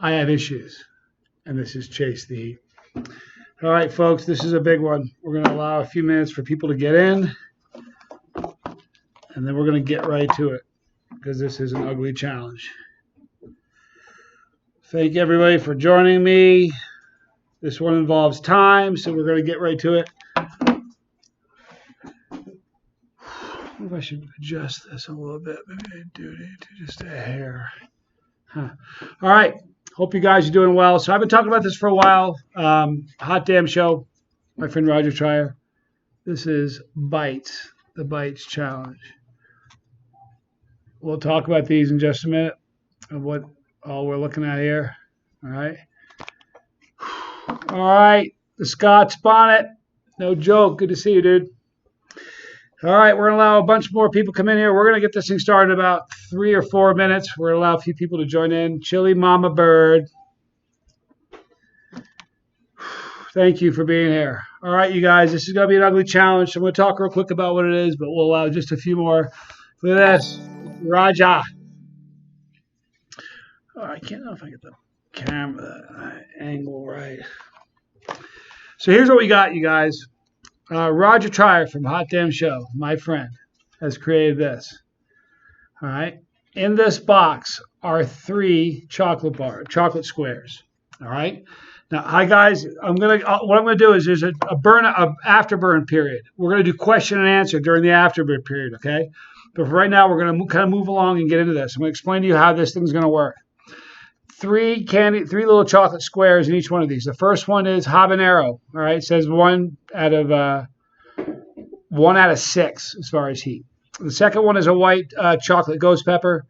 I have issues. And this is Chase the Heat. All right, folks, this is a big one. We're going to allow a few minutes for people to get in, and then we're going to get right to it because this is an ugly challenge. Thank everybody for joining me. This one involves time, so we're going to get right to it. I wonder if I should adjust this a little bit. Maybe I do need to just a hair. All right. Hope you guys are doing well. So I've been talking about this for a while. Hot Damn Show. My friend Roger Trier. This is Bites, the Bites Challenge. We'll talk about these in just a minute of what all we're looking at here. All right. All right. The Scott's Bonnet. No joke. Good to see you, dude. All right. We're going to allow a bunch more people come in here. We're going to get this thing started in about 3 or 4 minutes. We're going to allow a few people to join in. Chili Mama Bird. Thank you for being here. All right, you guys. This is going to be an ugly challenge. So I'm going to talk real quick about what it is, but we'll allow just a few more. Look at this. Raja. Oh, I can't know if I get the camera angle right. So here's what we got, you guys. Roger Trier from Hot Damn Show, my friend, has created this. All right. In this box are 3 chocolate squares. All right. Now, hi guys. What I'm gonna do is there's a afterburn period. We're gonna do question and answer during the afterburn period. Okay. But for right now, we're gonna kind of move along and get into this. I'm gonna explain to you how this thing's gonna work. 3 little chocolate squares in each one of these. The first one is habanero. All right, it says 1 out of 6 as far as heat. The second one is a white chocolate ghost pepper.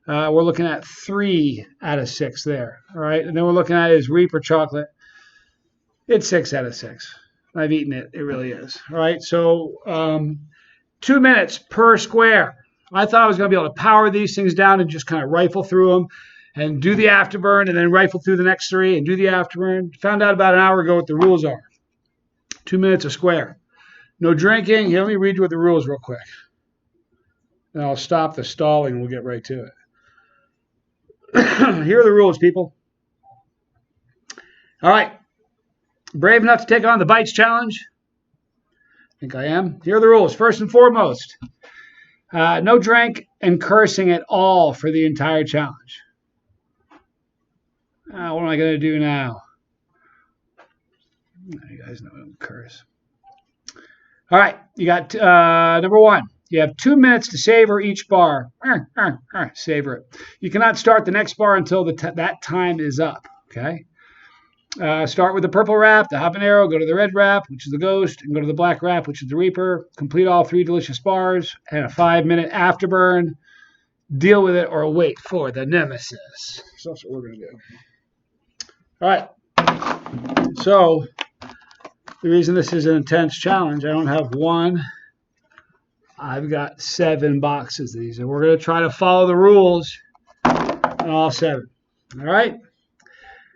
We're looking at 3 out of 6 there. All right, and then we're looking at is Reaper chocolate. It's 6 out of 6. I've eaten it. It really is. All right, so 2 minutes per square. I thought I was going to be able to power these things down and just kind of rifle through them and do the afterburn and then rifle through the next 3 and do the afterburn. Found out about an hour ago what the rules are. 2 minutes a square. No drinking. Here, let me read you what the rules real quick. And I'll stop the stalling and we'll get right to it. Here are the rules, people. All right. Brave enough to take on the Bites Challenge? I think I am. Here are the rules. First and foremost, no drink and cursing at all for the entire challenge. What am I going to do now? You guys know I don't curse. All right. You got number 1. You have 2 minutes to savor each bar. Savor it. You cannot start the next bar until that time is up. Okay. Start with the purple wrap, the habanero, go to the red wrap, which is the ghost, and go to the black wrap, which is the Reaper. Complete all 3 delicious bars and a 5-minute afterburn. Deal with it or wait for the nemesis. So that's what we're going to do. All right. So the reason this is an intense challenge, I don't have 1. I've got 7 boxes of these, and we're going to try to follow the rules on all 7. All right?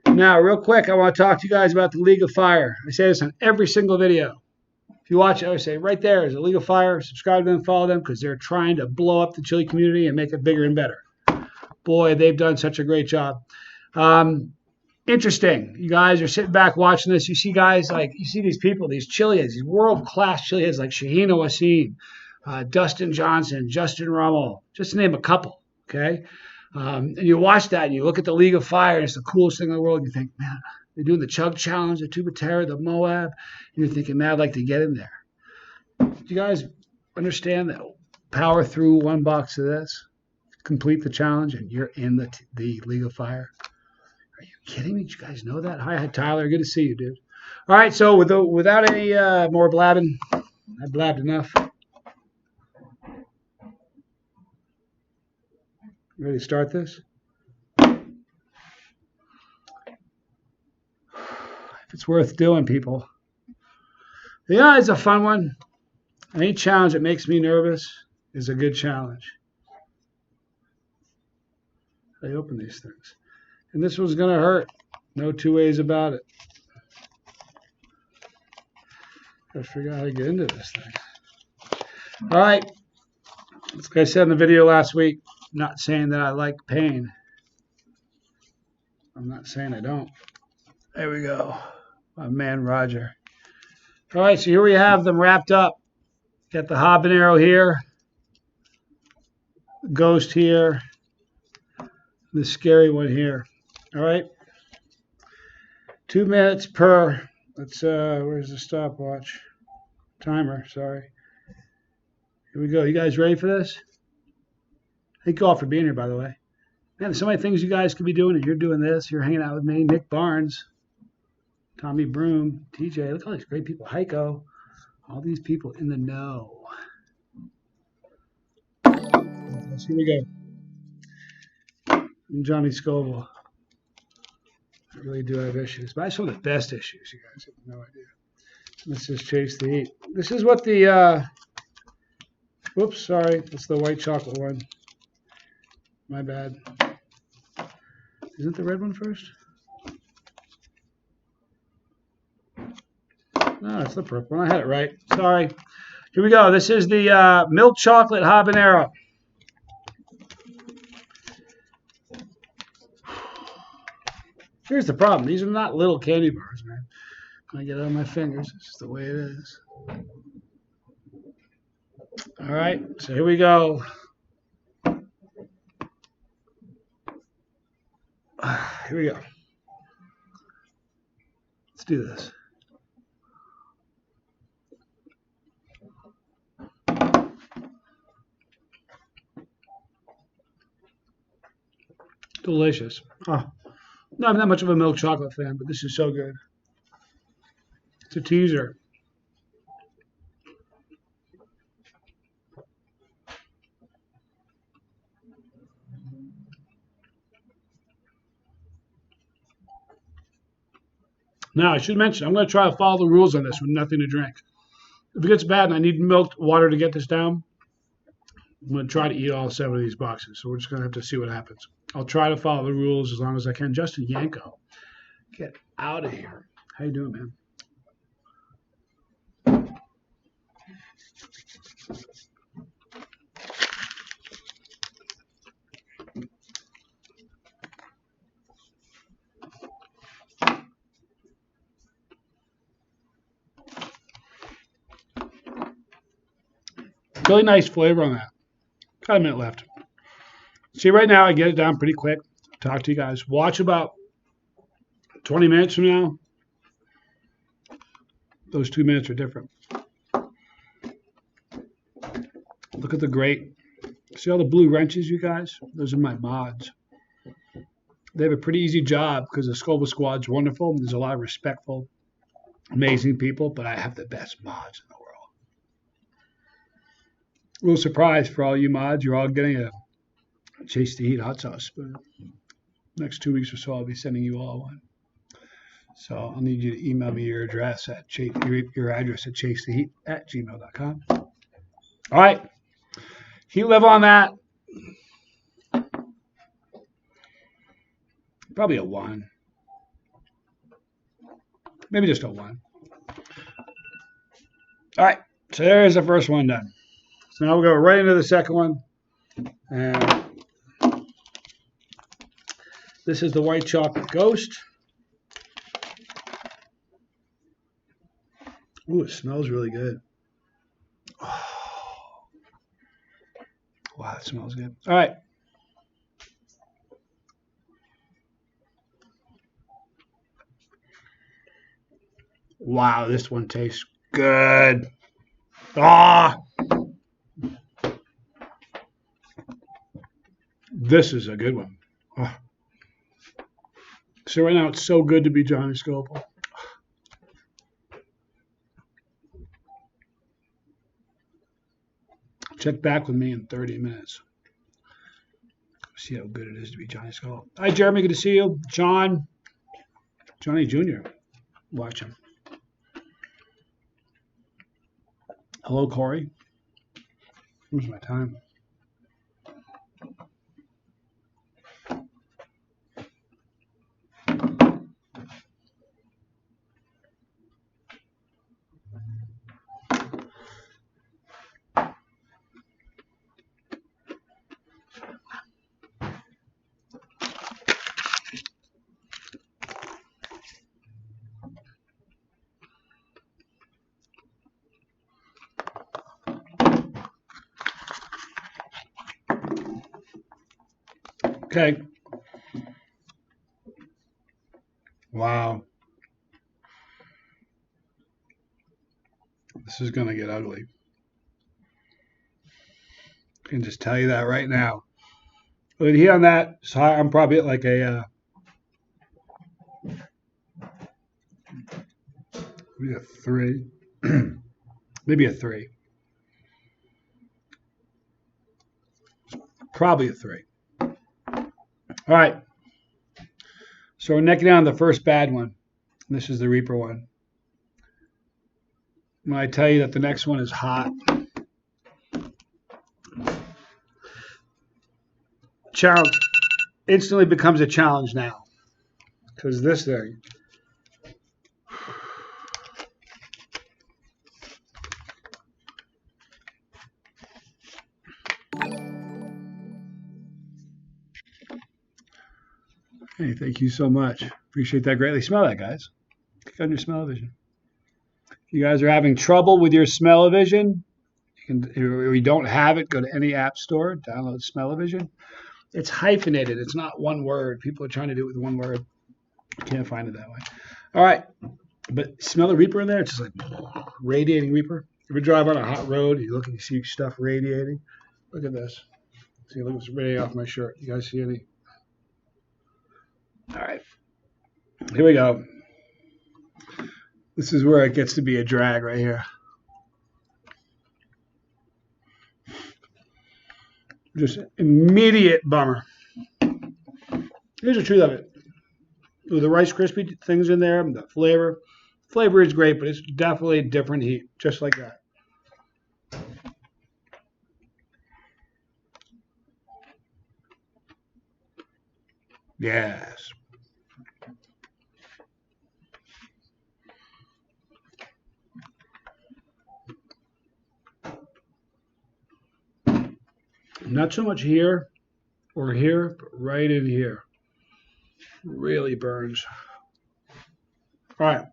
Now, real quick, I want to talk to you guys about the League of Fire. I say this on every single video. If you watch it, I would say right there is the League of Fire. Subscribe to them, follow them, because they're trying to blow up the chili community and make it bigger and better. Boy, they've done such a great job. Interesting. You guys are sitting back watching this. You see guys you see these people, these chili heads, these world-class chili heads like Shahina Wasim, Dustin Johnson, Justin Rummel, just to name a couple, okay? And you watch that and you look at the League of Fire, and it's the coolest thing in the world. And you think, man, they're doing the Chug Challenge, the Tuba Terra, the Moab. And you're thinking, man, I'd like to get in there. Do you guys understand that? Power through 1 box of this, complete the challenge, and you're in the League of Fire. Are you kidding me? Did you guys know that? Hi, Tyler. Good to see you, dude. All right, so without any more blabbing, I blabbed enough. Ready to start this? If it's worth doing, people. Yeah, it's a fun one. Any challenge that makes me nervous is a good challenge. I open these things. And this one's going to hurt. No 2 ways about it. Gotta figure out how to get into this thing. All right. Like I said in the video last week, I'm not saying that I like pain. I'm not saying I don't. There we go. My man Roger. All right, so here we have them wrapped up. Got the habanero here, ghost here, the scary one here. All right. 2 minutes per. Let's where's the stopwatch? Timer, sorry. Here we go. You guys ready for this? Thank you all for being here, by the way. Man, there's so many things you guys could be doing, and you're doing this. You're hanging out with me, Nick Barnes, Tommy Broom, TJ. Look at all these great people. Heiko. All these people in the know. Here we go. I'm Johnny Scoville. I really do have issues, but I have some of the best issues. You guys have no idea. Let's just chase the heat. This is what the, whoops, sorry. That's the white chocolate one. My bad. Isn't the red one first? No, it's the purple one. I had it right. Sorry. Here we go. This is the milk chocolate habanero. Here's the problem. These are not little candy bars, man. When I get it on my fingers, it's just the way it is. All right, so here we go. Here we go. Let's do this. Delicious. Oh. No, I'm not much of a milk chocolate fan, but this is so good. It's a teaser. Now, I should mention, I'm going to try to follow the rules on this with nothing to drink. If it gets bad and I need milk water to get this down, I'm going to try to eat all 7 of these boxes. So we're just going to have to see what happens. I'll try to follow the rules as long as I can. Justin Yanko, get out of here. How you doing, man? Really nice flavor on that. Got a minute left. See, right now I get it down pretty quick. Talk to you guys. Watch about 20 minutes from now. Those 2 minutes are different. Look at the grate. See all the blue wrenches, you guys? Those are my mods. They have a pretty easy job because the Scoville Squad's wonderful. There's a lot of respectful, amazing people, but I have the best mods in the world. A little surprise for all you mods. You're all getting a Chase the Heat hot sauce. But next 2 weeks or so, I'll be sending you all one. So I'll need you to email me your address at your address at chasetheheat@gmail.com. All right. Heat level on that. Probably a 1. Maybe just a 1. All right. So there's the first one done. So now we'll go right into the second one. And this is the white chocolate ghost. Ooh, it smells really good. Oh. Wow, it smells good. All right. Wow, this one tastes good. Ah! This is a good one. Oh. So right now it's so good to be Johnny Scoville. Check back with me in 30 minutes. See how good it is to be Johnny Scoville. Hi, Jeremy. Good to see you. John. Johnny Jr. Watch him. Hello, Corey. Where's my time? Okay. Wow. This is going to get ugly. I can just tell you that right now. But here on that, so I'm probably at like a maybe a 3. Maybe a 3. Probably a 3. All right. So we're necking down the first bad one. This is the Reaper one. When I tell you that the next one is hot. Challenge instantly becomes a challenge now. Because this thing. Hey, thank you so much. Appreciate that greatly. Smell that, guys. Click on your smell-o-vision. If you guys are having trouble with your smell-o-vision, if you don't have it, go to any app store, download smell-o-vision. It's hyphenated. It's not one word. People are trying to do it with one word. You can't find it that way. All right. But smell the Reaper in there? It's just like radiating Reaper. If you drive on a hot road, you look and you see stuff radiating. Look at this. See, look what's radiating off my shirt. You guys see any? All right. Here we go. This is where it gets to be a drag right here. Just immediate bummer. Here's the truth of it. With the Rice Krispie things in there, the flavor. Flavor is great, but it's definitely a different heat, just like that. Yes. Not so much here or here, but right in here. Really burns. All right.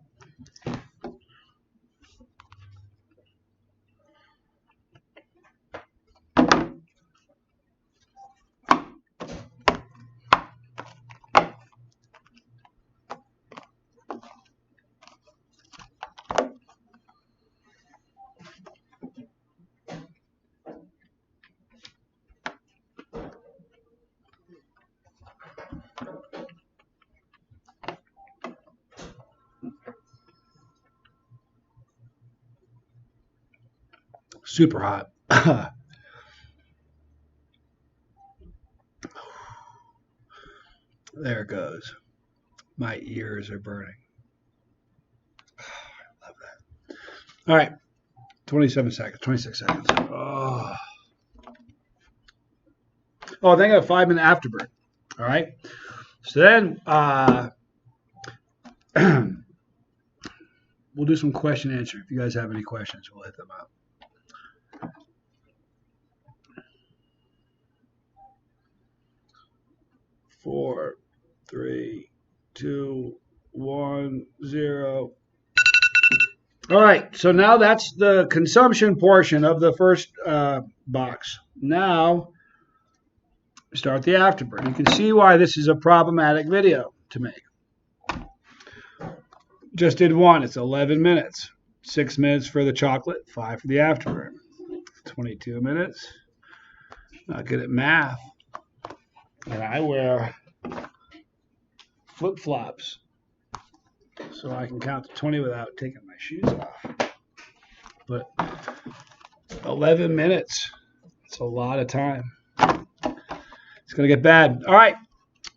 Super hot. There it goes. My ears are burning. I love that. All right. 27 seconds, 26 seconds. Oh, then I got a 5-minute afterburn. All right. So then we'll do some question and answer. If you guys have any questions, we'll hit them up. Four, 3, 2, 1, 0. All right, so now that's the consumption portion of the first box. Now, start the afterburn. You can see why this is a problematic video to make. Just did one. It's 11 minutes. 6 minutes for the chocolate, 5 for the afterburn. 22 minutes. Not good at math. And I wear flip-flops so I can count to 20 without taking my shoes off. But 11 minutes. It's a lot of time. It's going to get bad. All right.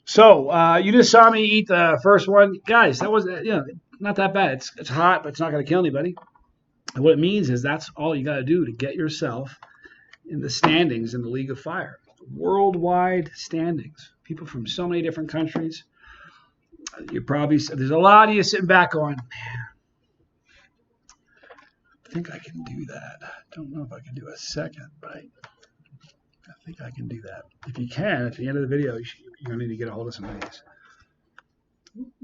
So you just saw me eat the first one. Guys, that was not that bad. It's hot, but it's not going to kill anybody. And what it means is that's all you got to do to get yourself in the standings in the League of Fire. Worldwide standings. People from so many different countries. There's a lot of you sitting back going, man, I think I can do that. I don't know if I can do a second, but I think I can do that. If you can, at the end of the video, you're going to need to get a hold of some of these.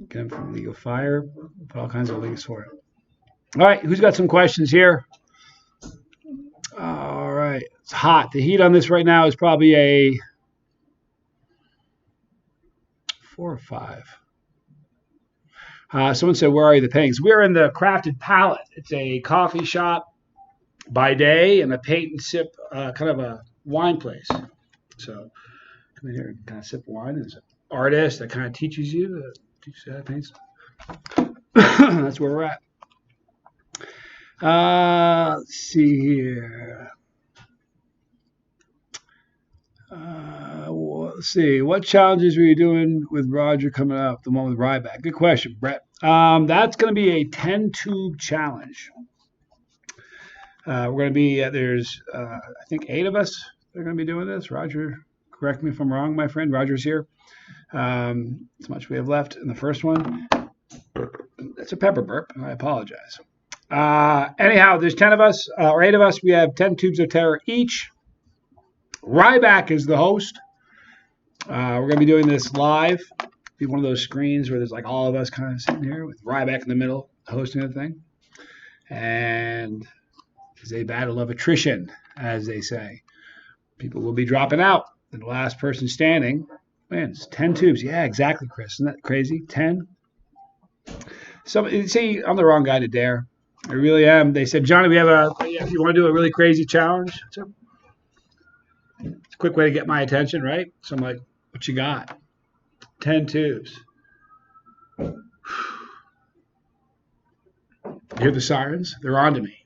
Again, from League of Fire, put all kinds of links for it. All right, who's got some questions here? All right, it's hot. The heat on this right now is probably a 4 or 5. Someone said, where are you, the Pinks? We're in the Crafted Palate. It's a coffee shop by day and a paint and sip, kind of a wine place. So come in here and kind of sip wine. There's an artist that kind of teaches you how to paint. That's where we're at. Let's see here. Let's see. What challenges were you doing with Roger coming up? The one with Ryback. Good question, Brett. That's going to be a 10-tube challenge. We're going to be, there's, I think 8 of us that are going to be doing this. Roger, correct me if I'm wrong, my friend. Roger's here. As much we have left in the first one. That's a pepper burp. I apologize. Anyhow, there's 10 of us, or 8 of us. We have 10 tubes of terror each. Ryback is the host. We're going to be doing this live. Be one of those screens where there's like all of us kind of sitting here with Ryback in the middle hosting the thing. And it's a battle of attrition, as they say. People will be dropping out. And the last person standing wins. 10 tubes. Yeah, exactly, Chris. Isn't that crazy? 10. So, see, I'm the wrong guy to dare. I really am. They said, Johnny, if you want to do a really crazy challenge, it's a quick way to get my attention, right? So I'm like, what you got? 10 tubes. You hear the sirens? They're on to me.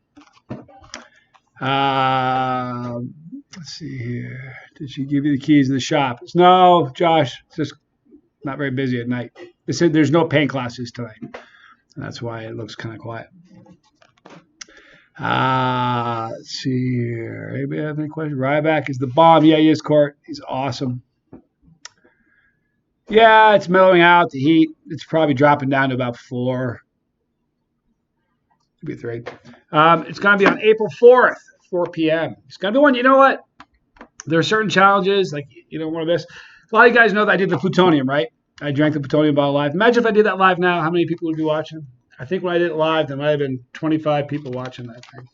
Let's see here. Did she give you the keys to the shop? No, Josh, it's just not very busy at night. They said there's no paint classes tonight. That's why it looks kind of quiet. Let's see here. Anybody have any questions? Ryback is the bomb. Yeah, he is, Court. He's awesome. Yeah, it's mellowing out. The heat, it's probably dropping down to about 4. Maybe 3. It's going to be on April 4th, 4 p.m. It's going to be one. You know what? There are certain challenges, like, one of this. A lot of you guys know that I did the plutonium, right? I drank the plutonium bottle live. Imagine if I did that live now, how many people would be watching? I think when I did it live, there might have been 25 people watching that thing.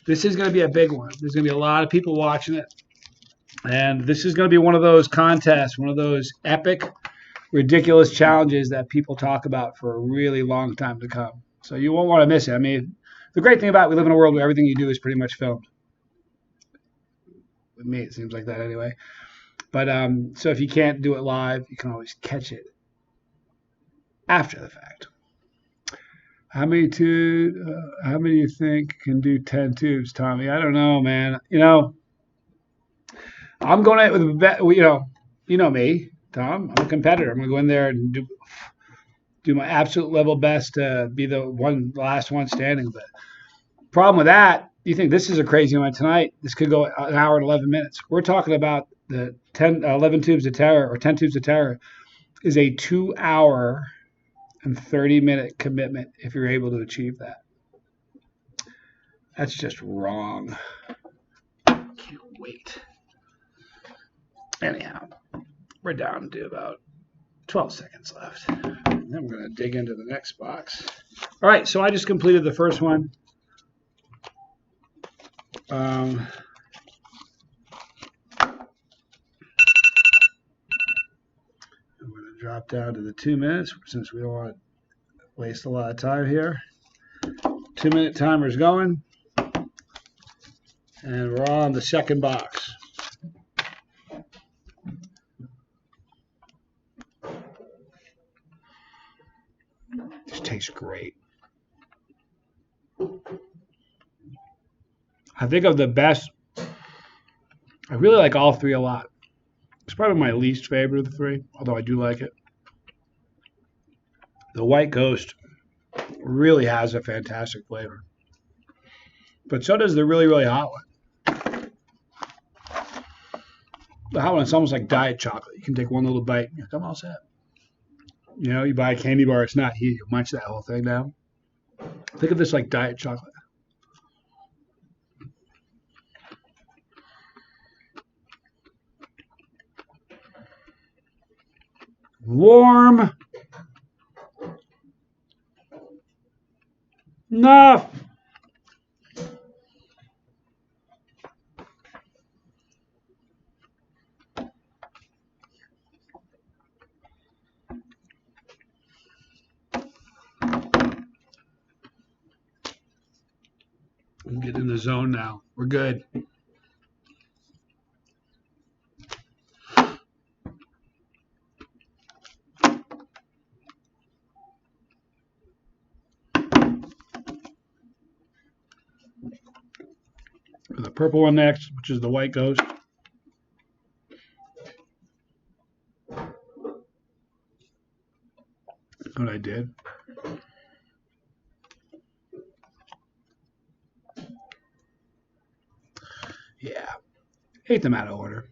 This is going to be a big one. There's going to be a lot of people watching it. And this is going to be one of those contests, one of those epic, ridiculous challenges that people talk about for a really long time to come. So you won't want to miss it. I mean, the great thing about it, we live in a world where everything you do is pretty much filmed. With me, it seems like that anyway. But so if you can't do it live, you can always catch it after the fact. How many do you think can do 10 tubes, Tommy? I don't know, man. I'm going at with you know me, Tom. I'm a competitor. I'm going to go in there and do my absolute level best to be the last one standing. But problem with that, you think this is a crazy one tonight? This could go an hour and 11 minutes. We're talking about the 11 tubes of terror, or 10 tubes of terror, is a 2-hour and 30-minute commitment if you're able to achieve that. That's just wrong. Can't wait. Anyhow, we're down to about 12 seconds left. And then we're going to dig into the next box. All right, so I just completed the first one. I'm going to drop down to the 2 minutes since we don't want to waste a lot of time here. 2-minute timer's going. And we're on the second box. This tastes great. I think of the best. I really like all 3 a lot. It's probably my least favorite of the 3, although I do like it. The White Ghost really has a fantastic flavor. But so does the really, really hot one. The hot one, it's almost like diet chocolate. You can take one little bite and you're all set. You buy a candy bar, it's not heat. You munch that whole thing down. Think of this like diet chocolate. Warm. Enough. zone now. We're good. The purple one next, which is the white ghost. What I did. Yeah. Ate them out of order.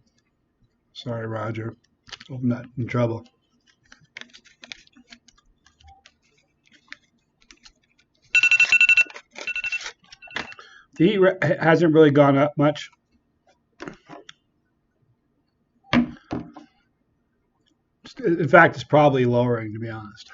Sorry, Roger. Hope I'm not in trouble. The heat hasn't really gone up much. In fact, it's probably lowering, to be honest.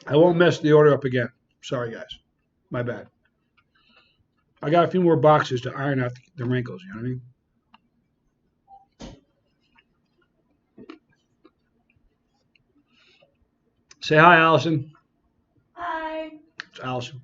I won't mess the order up again. Sorry, guys. My bad. I got a few more boxes to iron out the wrinkles, you know what I mean? Say hi, Allison. Hi. It's Allison.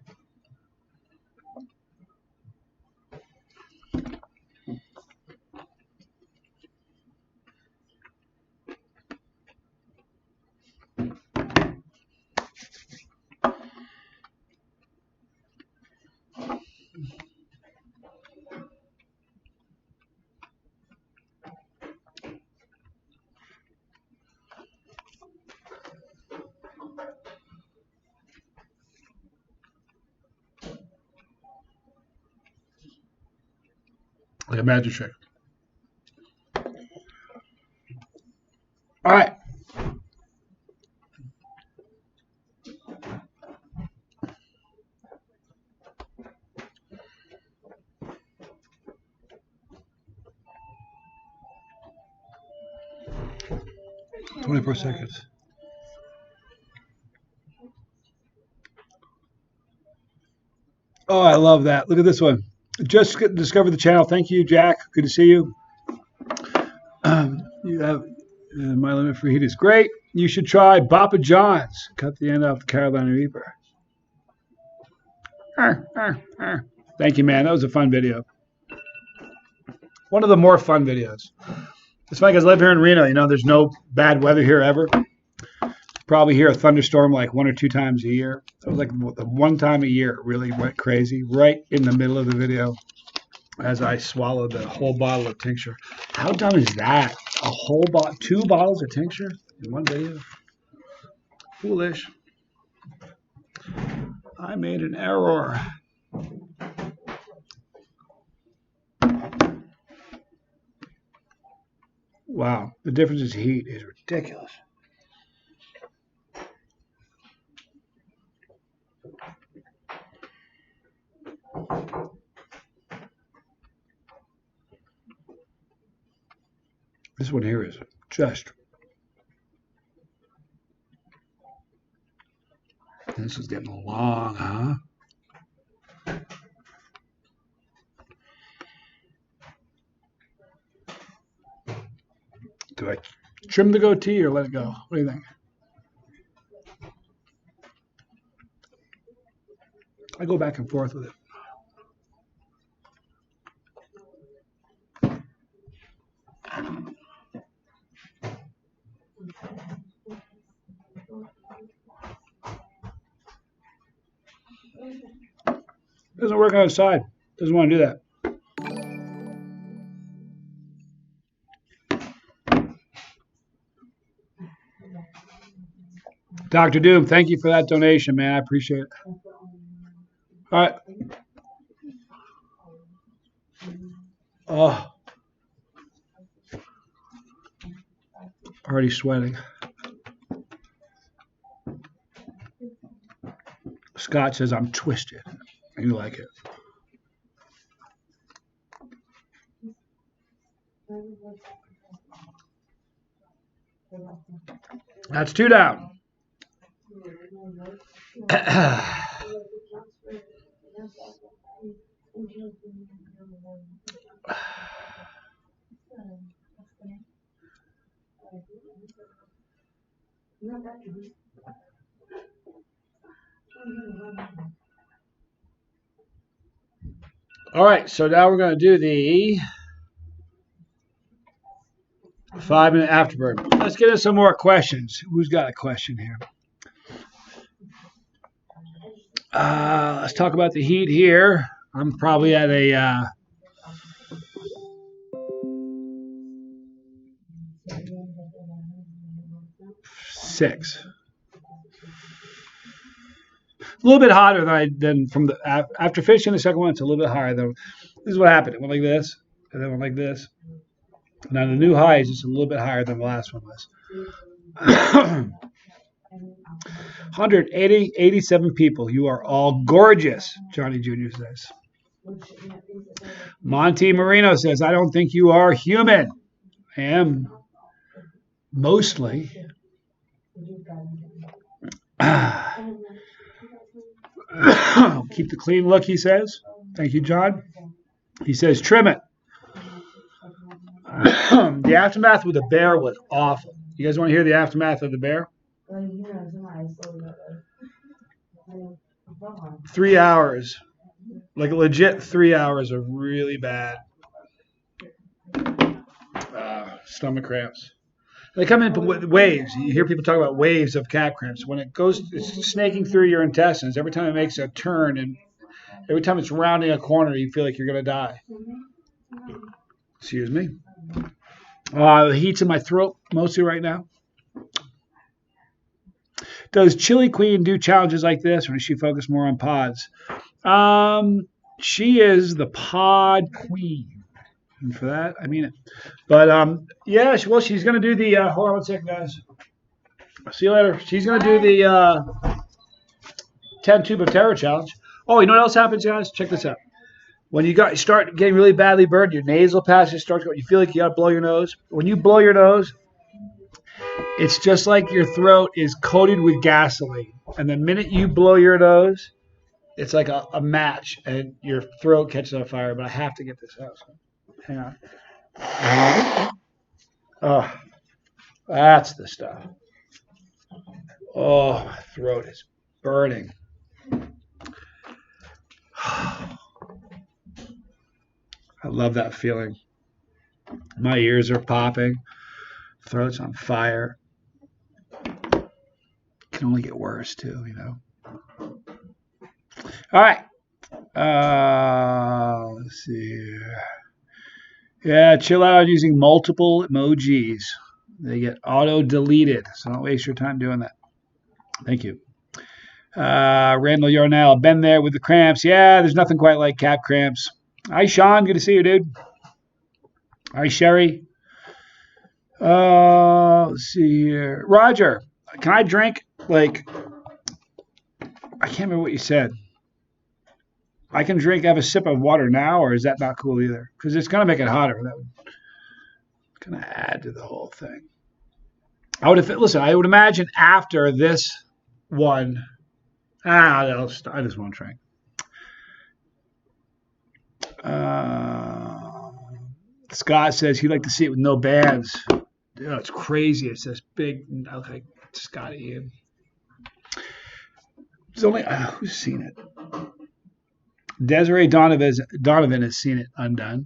Like a magic trick. All right. "24 seconds. Oh, I love that. Look at this one. Just discovered the channel. Thank you, Jack. Good to see you. You have My Limit for Heat is great. You should try Papa John's. Cut the end off the Carolina Reaper. Thank you, man. That was a fun video. One of the more fun videos. It's funny because I live here in Reno. You know, there's no bad weather here ever. Probably hear a thunderstorm like 1 or 2 times a year. That was like the one time a year it really went crazy, right in the middle of the video as I swallowed the whole bottle of tincture. How dumb is that? A whole 2 bottles of tincture in one video? Foolish. I made an error. Wow, the difference in heat is ridiculous. This one here is just. This is getting long, huh? Do I trim the goatee or let it go? What do you think? I go back and forth with it. Doesn't work outside. Doesn't want to do that. Dr. Doom, thank you for that donation, man. I appreciate it. All right. Oh, already sweating. Scott says I'm twisted. You like it. That's 2 down. All right, so now we're going to do the 5-minute afterburn. Let's get into some more questions. Who's got a question here? Let's talk about the heat here. I'm probably at a 6. A little bit hotter than from the after finishing the second one. It's a little bit higher though. This is what happened. It went like this, and then went like this. Now the new high is just a little bit higher than the last one was. 180, 87 people. You are all gorgeous, Johnny Jr. says. Monty Marino says, I don't think you are human. I am mostly. Keep the clean look, he says. Thank you, John. He says, trim it. The aftermath with the bear was awful. You guys want to hear the aftermath of the bear? 3 hours. Like a legit 3 hours of really bad stomach cramps. They come in waves. You hear people talk about waves of calf cramps. When it goes, it's snaking through your intestines. Every time it makes a turn and every time it's rounding a corner, you feel like you're going to die. Excuse me. The heat's in my throat mostly right now. Does Chili Queen do challenges like this, or does she focus more on pods? She is the pod queen. And for that, I mean it. But, yeah, well, she's going to do the, hold on one second, guys. See you later. She's going to do the 10 Tube of Terror challenge. Oh, you know what else happens, guys? Check this out. When you start getting really badly burned, your nasal passage starts going, you feel like you got to blow your nose. When you blow your nose, it's just like your throat is coated with gasoline. And the minute you blow your nose, it's like a match, and your throat catches on fire. But I have to get this out. So hang on. Oh, that's the stuff. Oh, my throat is burning. I love that feeling. My ears are popping. Throat's on fire. Can only get worse, too, you know. All right. Let's see here. Yeah, chill out on using multiple emojis. They get auto-deleted, so don't waste your time doing that. Thank you. Randall Yarnell, been there with the cramps. Yeah, there's nothing quite like calf cramps. Hi, Sean. Good to see you, dude. Hi, Sherry. Let's see here. Roger, can I drink? Like, I can't remember what you said. I can have a sip of water now, or is that not cool either? Because it's going to make it hotter. That would kind of add to the whole thing. I would imagine after this one, I just won't drink. Scott says he'd like to see it with no bands. Dude, it's crazy. It's this big, okay, Scotty. There's only, who's seen it? Desiree Donovan has seen it undone.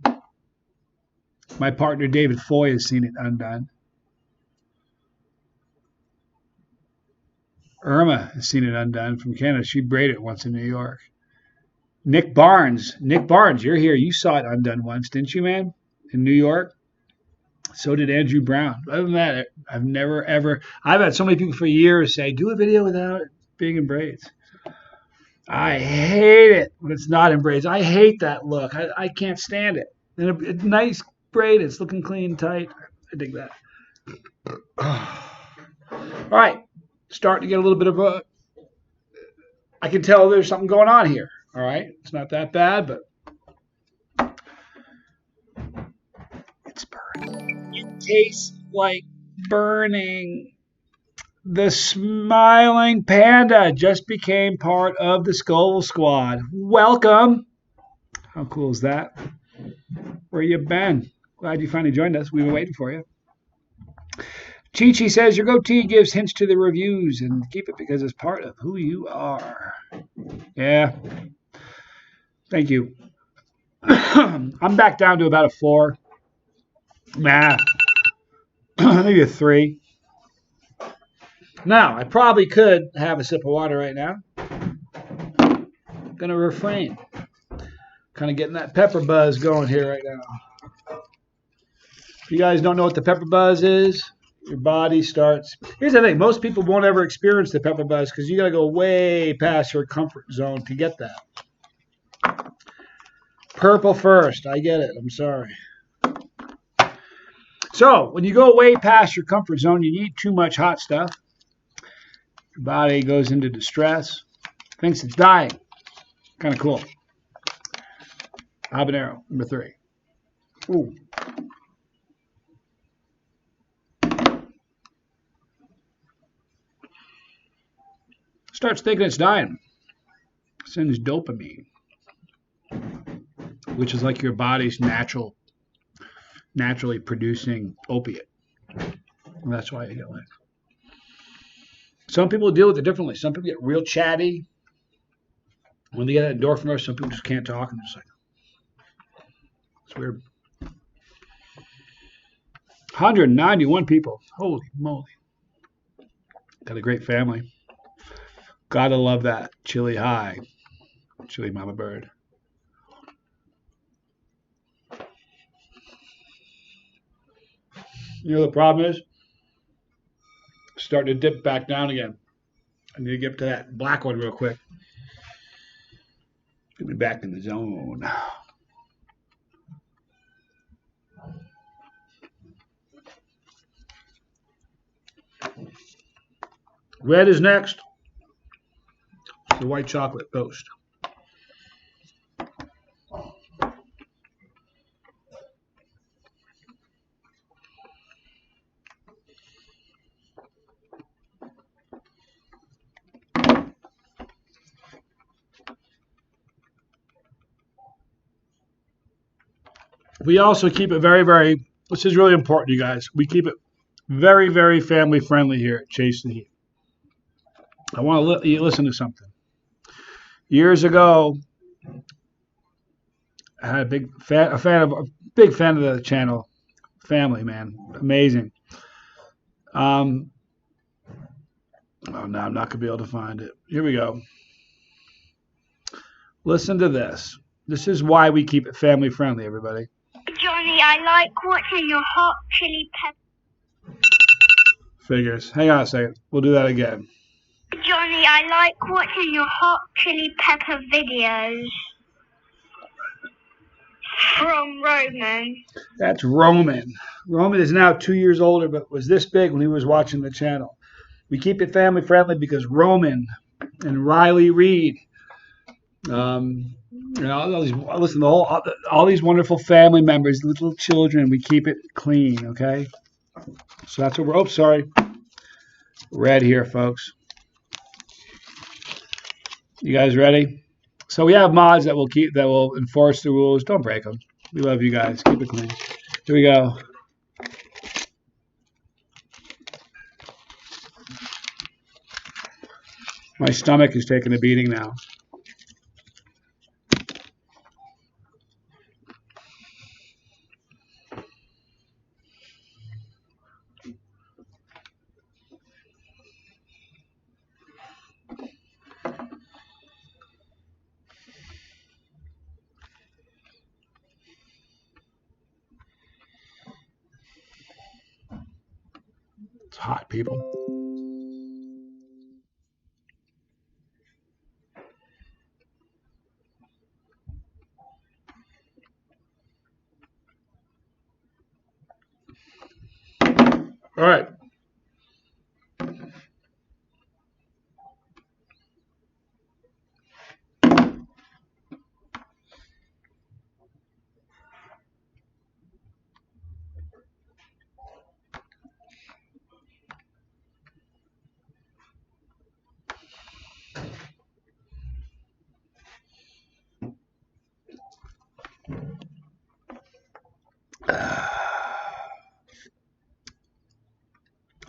My partner David Foy has seen it undone. Irma has seen it undone from Canada. She braided it once in New York. Nick Barnes, you're here. You saw it undone once, didn't you, man? In New York. So did Andrew Brown. Other than that, I've had so many people for years say, do a video without it being in braids. I hate it when it's not in braids. I hate that look. I can't stand it. And a nice braid, it's looking clean, tight. I dig that. All right. Starting to get a little bit of I can tell there's something going on here. All right. It's not that bad, but it's burning. It tastes like burning. The Smiling Panda just became part of the Scoville Squad. Welcome. How cool is that? Where you been? Glad you finally joined us. We were waiting for you. Chi-Chi says your goatee gives hints to the reviews and keep it because it's part of who you are. Yeah. Thank you. I'm back down to about a 4. Nah. Maybe a 3. Now, I probably could have a sip of water right now. I'm going to refrain. Kind of getting that pepper buzz going here right now. If you guys don't know what the pepper buzz is, your body starts. Here's the thing: most people won't ever experience the pepper buzz because you got to go way past your comfort zone to get that. Purple first. I get it. I'm sorry. So when you go way past your comfort zone, you eat too much hot stuff. Your body goes into distress, thinks it's dying. Kind of cool. Habanero, number 3. Ooh. Starts thinking it's dying. Sends dopamine, which is like your body's naturally producing opiate. And that's why you get like. Some people deal with it differently. Some people get real chatty when they get an endorphin rush. Some people just can't talk and just like. It's weird. 191 people. Holy moly. Got a great family. Gotta love that. Chili high. Chili mama bird. You know the problem is? Starting to dip back down again. I need to get to that black one real quick. Get me back in the zone. Red is next. The white chocolate toast. We also keep it very, very, this is really important, you guys. We keep it very, very family friendly here at Chase the Heat. I want to listen to something. Years ago, I had a big fan of the channel. Family, man, amazing. Oh no, I'm not gonna be able to find it. Here we go. Listen to this. This is why we keep it family friendly, everybody. Johnny, I like watching your hot chili pepper. Figures. Hang on a second. We'll do that again. Johnny, I like watching your hot chili pepper videos. From Roman. That's Roman. Roman is now 2 years older, but was this big when he was watching the channel. We keep it family friendly because Roman and Riley Reed, listen to all these wonderful family members, little children. We keep it clean, okay? So that's what we're. Oh, sorry. Red here, folks. You guys ready? So we have mods that will enforce the rules. Don't break them. We love you guys. Keep it clean. Here we go. My stomach is taking a beating now. It's hot, people. All right.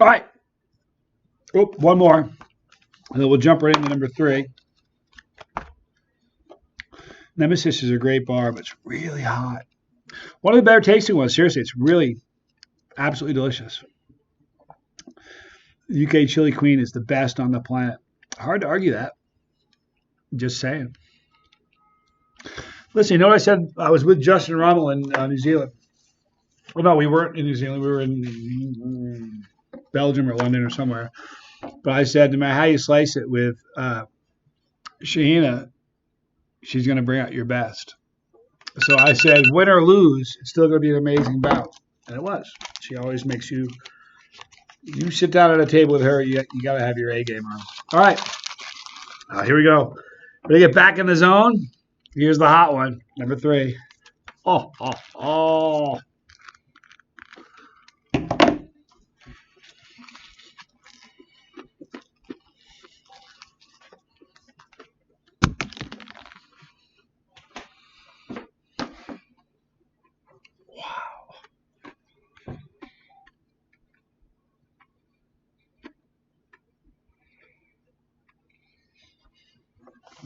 All right. Oh, one more. And then we'll jump right into number 3. Nemesis is a great bar, but it's really hot. One of the better tasting ones. Seriously, it's really absolutely delicious. UK Chili Queen is the best on the planet. Hard to argue that. Just saying. Listen, you know what I said? I was with Justin Rummel in New Zealand. Well, no, we weren't in New Zealand. We were in Belgium or London or somewhere. But I said, no matter how you slice it with Shahina, she's going to bring out your best. So I said, win or lose, it's still going to be an amazing bout. And it was. She always makes you sit down at a table with her, you got to have your A game on. All right. Here we go. We're going to get back in the zone. Here's the hot one, number 3. Oh.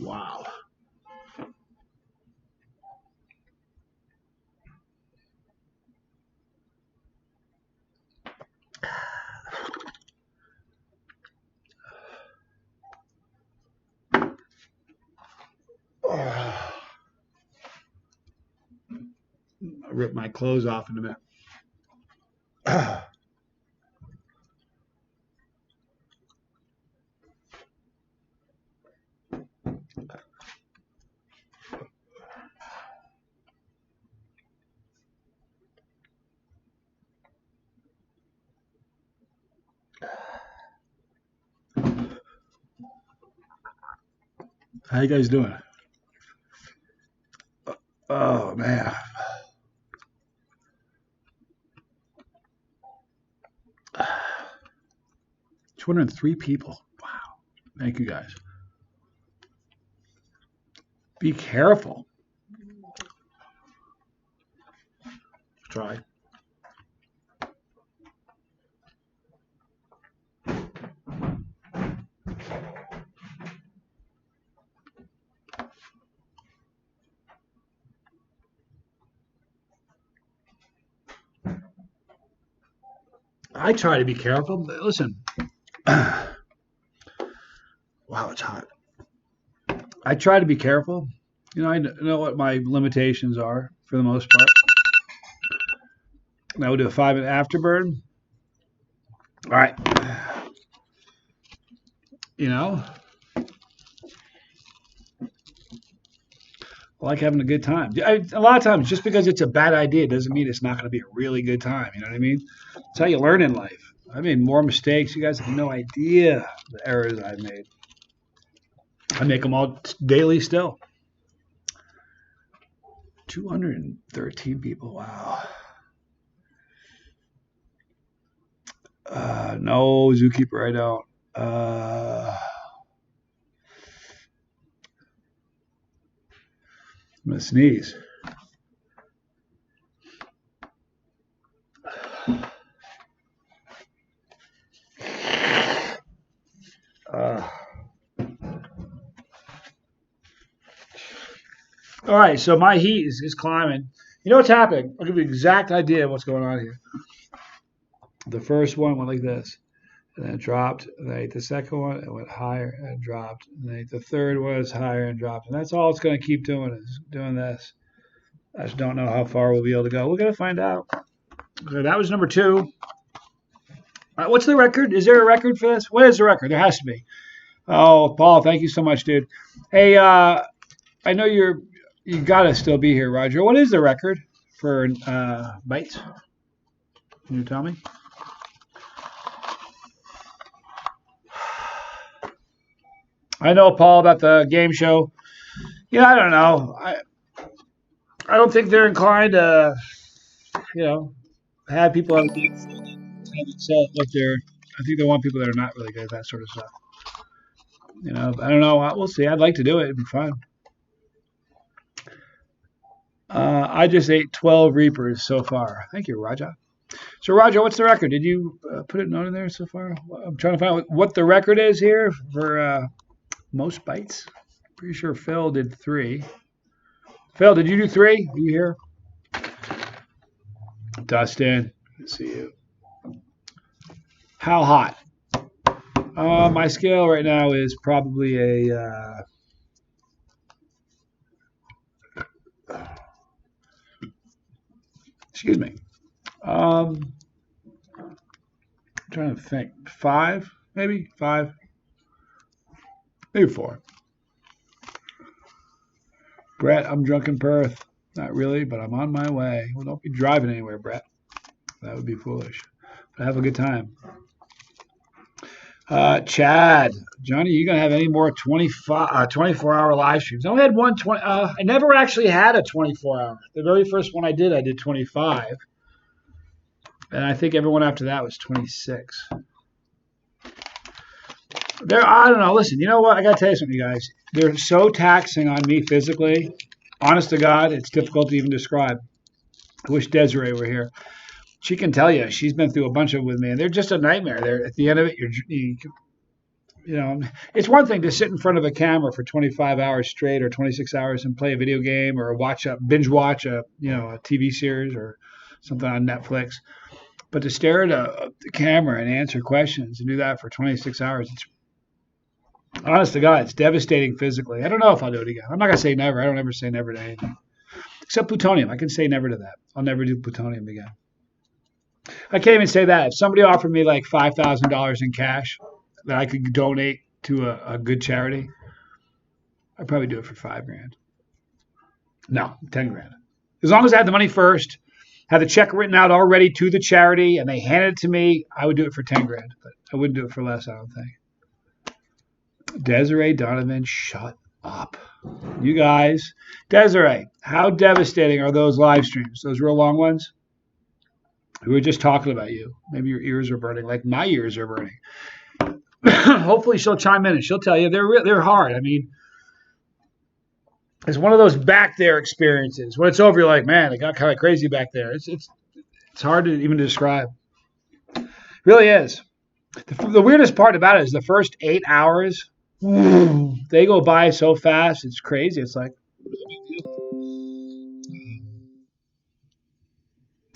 Wow. I'll rip my clothes off in a minute. How you guys doing? Oh, man. Uh, 203 people. Wow. Thank you, guys. Be careful. Try. I try to be careful, but listen. Wow, it's hot. I try to be careful. You know, I know what my limitations are for the most part. Now we'll do a 5 and afterburn. All right. You know, I like having a good time. A lot of times, just because it's a bad idea doesn't mean it's not going to be a really good time. You know what I mean? It's how you learn in life. I made more mistakes. You guys have no idea the errors I've made. I make them all daily still. 213 people. Wow. No, Zookeeper, I don't. I'm going to sneeze. All right, so my heat is climbing. You know what's happening? I'll give you an exact idea of what's going on here. The first one went like this, and then it dropped. And then I ate the second one, it went higher and dropped. And then I ate the third one, it's higher and dropped. And that's all it's going to keep doing is doing this. I just don't know how far we'll be able to go. We're going to find out. So that was number 2. All right, what's the record? Is there a record for this? What is the record? There has to be. Oh, Paul, thank you so much, dude. Hey, I know you got to still be here, Roger. What is the record for bites? Can you tell me? I know, Paul, about the game show. Yeah, I don't know. I don't think they're inclined to, have people have games sell what they're. I think they want people that are not really good at that sort of stuff. I don't know. We'll see. I'd like to do it. It'd be fun. I just ate 12 Reapers so far. Thank you, Raja. So, Roger, what's the record? Did you put a note in there so far? I'm trying to find out what the record is here for most bites. Pretty sure Phil did 3. Phil, did you do 3? Are you here? Dustin, let's see you. How hot? My scale right now is probably a excuse me. I'm trying to think. 5, maybe 5, maybe 4. Brett, I'm drunk in Perth. Not really, but I'm on my way. Well, don't be driving anywhere, Brett. That would be foolish. But have a good time. Chad, Johnny, you gonna have any more 24-hour live streams? I only had one 20. I never actually had a 24-hour. The very first one I did 25, and I think everyone after that was 26. I don't know. Listen, you know what? I gotta tell you something, you guys. They're so taxing on me physically. Honest to God, it's difficult to even describe. I wish Desiree were here. She can tell you. She's been through a bunch of it with me, and they're just a nightmare. They're at the end of it. It's one thing to sit in front of a camera for 25 hours straight or 26 hours and play a video game or binge watch a TV series or something on Netflix. But to stare at the camera and answer questions and do that for 26 hours, it's honest to God, it's devastating physically. I don't know if I'll do it again. I'm not gonna say never. I don't ever say never to anything, except plutonium. I can say never to that. I'll never do plutonium again. I can't even say that. If somebody offered me like $5,000 in cash that I could donate to a good charity, I'd probably do it for $5,000. No, $10,000. As long as I had the money first, had the check written out already to the charity, and they handed it to me, I would do it for $10,000. But I wouldn't do it for less, I don't think. Desiree Donovan, shut up. You guys. Desiree, how devastating are those live streams? Those real long ones? We were just talking about you. Maybe your ears are burning, like my ears are burning. Hopefully she'll chime in and she'll tell you they're hard. I mean, it's one of those back there experiences. When it's over, you're like, man, it got kind of crazy back there. It's hard to even describe. It really is. The weirdest part about it is the first 8 hours, they go by so fast. It's crazy. It's like,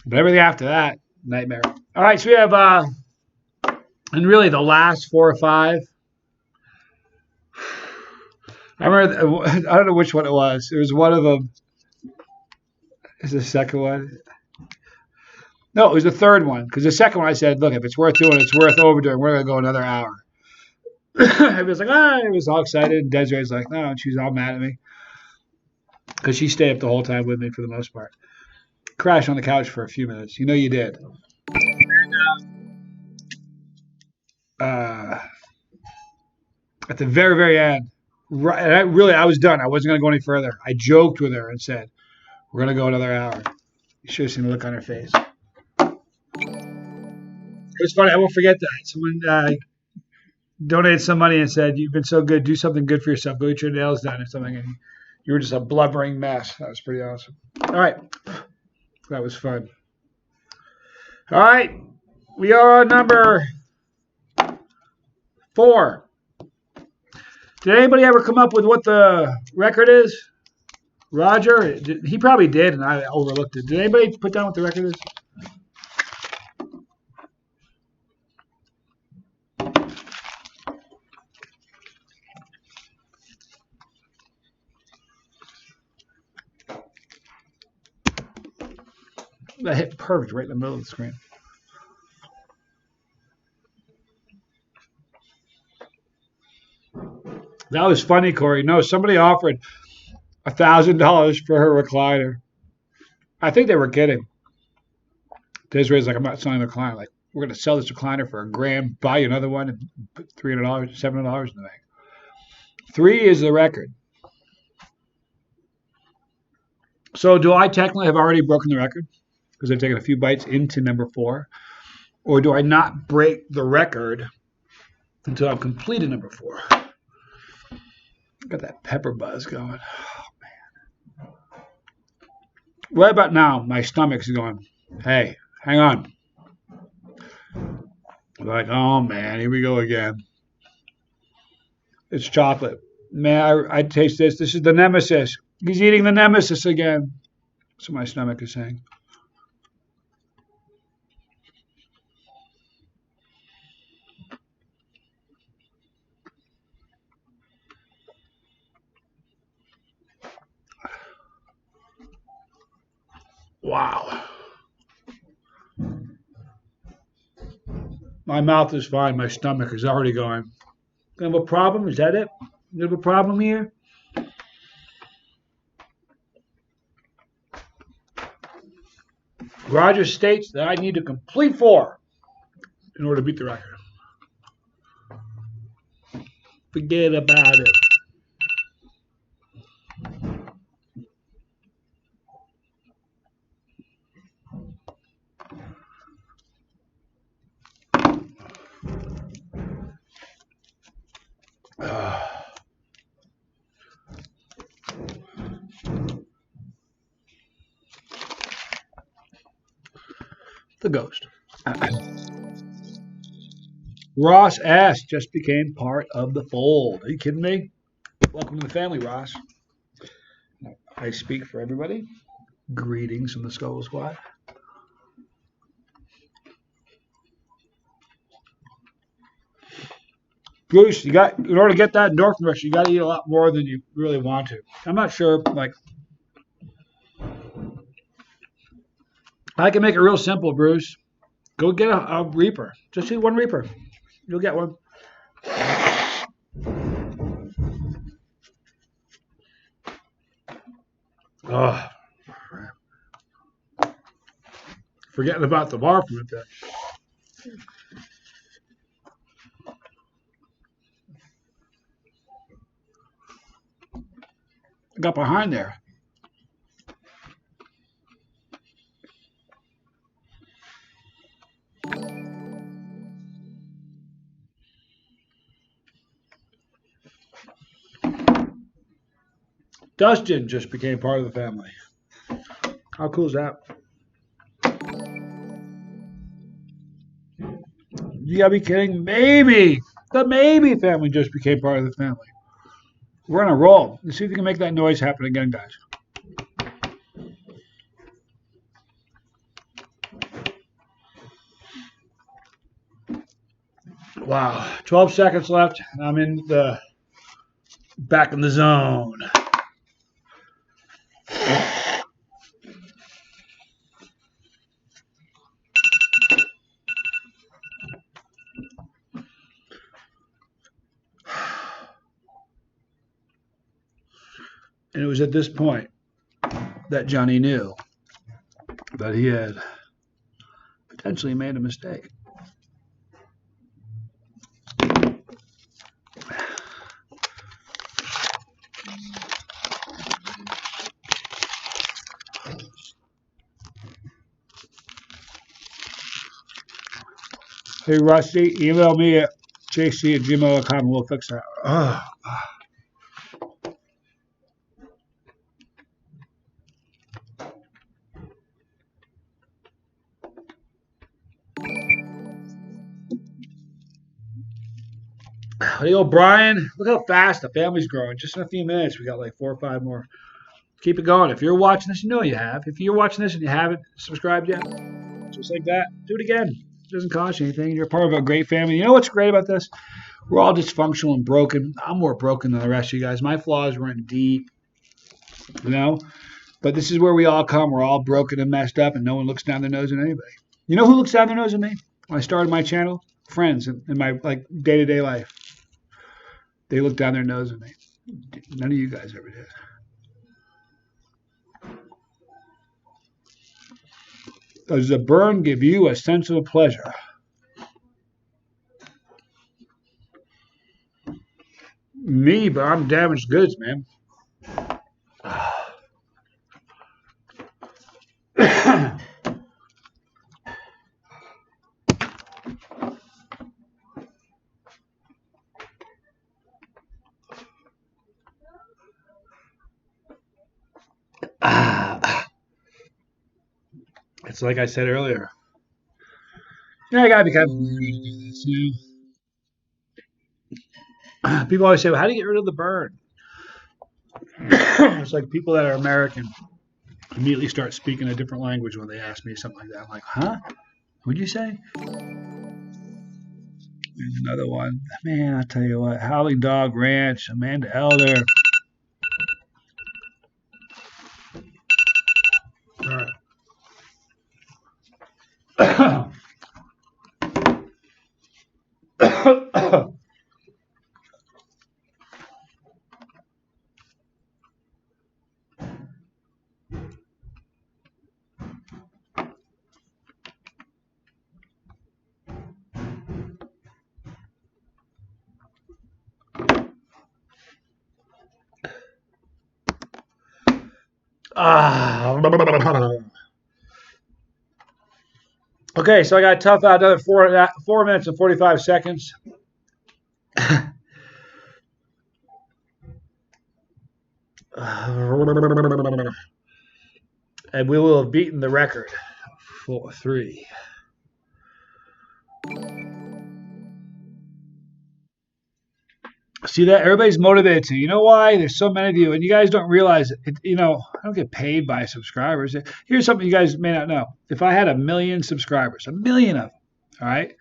but everything after that, nightmare. All right, so we have, and really the last 4 or 5. I remember, I don't know which one it was. It was one of them. Is the second one? No, it was the third one. Because the second one I said, look, if it's worth doing, it's worth overdoing. We're going to go another hour. I was like, I was all excited. Desiree's like, no, and she's all mad at me. Because she stayed up the whole time with me for the most part. Crashed on the couch for a few minutes. You know you did. At the very, very end, right, and I was done. I wasn't going to go any further. I joked with her and said, we're going to go another hour. You should have seen the look on her face. It was funny. I won't forget that. Someone donated some money and said, you've been so good. Do something good for yourself. Go get your nails done or something. And you were just a blubbering mess. That was pretty awesome. All right. That was fun. All right. We are on number 4. Did anybody ever come up with what the record is? Roger? He probably did, and I overlooked it. Did anybody put down what the record is? That hit perfect right in the middle of the screen. That was funny, Corey. No, somebody offered $1,000 for her recliner. I think they were kidding. Desiree's like, I'm not selling the recliner. Like, we're going to sell this recliner for $1,000, buy you another one, and put $300, $700 in the bank. 3 is the record. So do I technically have already broken the record? Because I've taken a few bites into number 4. Or do I not break the record until I've completed number 4? Got that pepper buzz going. Oh, man. Right about now, my stomach's going, hey, hang on. Like, oh man, here we go again. It's chocolate. Man, I taste this. This is the nemesis. He's eating the nemesis again. That's what my stomach is saying. Wow. My mouth is fine. My stomach is already going. You have a problem? Is that it? You have a problem here? Roger states that I need to complete 4 in order to beat the record. Forget about it. The ghost. Ross S. just became part of the fold. Are you kidding me? Welcome to the family, Ross. I speak for everybody. Greetings from the Skull Squad. Bruce, in order to get that endorphin rush, you got to eat a lot more than you really want to. I'm not sure, I can make it real simple, Bruce. Go get a Reaper. Just eat 1 Reaper. You'll get one. Oh, forgetting about the bar for a bit. I got behind there. Dustin just became part of the family. How cool is that? You gotta be kidding. Maybe. The Maybe family just became part of the family. We're on a roll. Let's see if we can make that noise happen again, guys. Wow. 12 seconds left. I'm back in the zone. And it was at this point that Johnny knew that he had potentially made a mistake. Hey, Rusty, email me at jc@gmail.com and we'll fix that. Hey, O'Brien, look how fast the family's growing. Just in a few minutes, we got like 4 or 5 more. Keep it going. If you're watching this, you know you have. If you're watching this and you haven't subscribed yet, just like that, do it again. It doesn't cost you anything. You're part of a great family. You know what's great about this? We're all dysfunctional and broken. I'm more broken than the rest of you guys. My flaws run deep, you know? But this is where we all come. We're all broken and messed up, and no one looks down their nose at anybody. You know who looks down their nose at me? When I started my channel? Friends in my day-to-day life. They look down their nose at me. None of you guys ever did. Does the burn give you a sense of pleasure? Me, but I'm damaged goods, man. It's like I said earlier. Yeah, I gotta be kind of weird to do this, you know. People always say, well, how do you get rid of the burn? It's like people that are American immediately start speaking a different language when they ask me something like that. I'm like, huh? What'd you say? There's another one. Man, I'll tell you what. Howling Dog Ranch, Amanda Elder. All right. Ah. Okay, so I got to tough out another 4 minutes and 45 seconds. And we will have beaten the record. 4-3. See that? Everybody's motivated to. You know why? There's so many of you, and you guys don't realize it. You know, I don't get paid by subscribers. Here's something you guys may not know. If I had 1 million subscribers, 1 million of them, all right,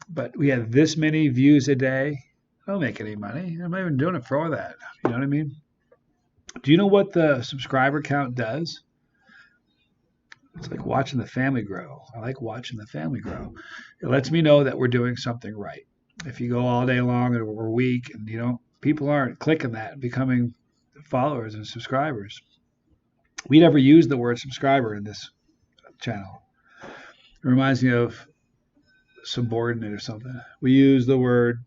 but we had this many views a day, I don't make any money. I'm not even doing it for that. You know what I mean? Do you know what the subscriber count does? It's like watching the family grow. I like watching the family grow. It lets me know that we're doing something right. If you go all day long and we're weak and people aren't clicking that and becoming followers and subscribers. We never use the word subscriber in this channel. It reminds me of subordinate or something. We use the word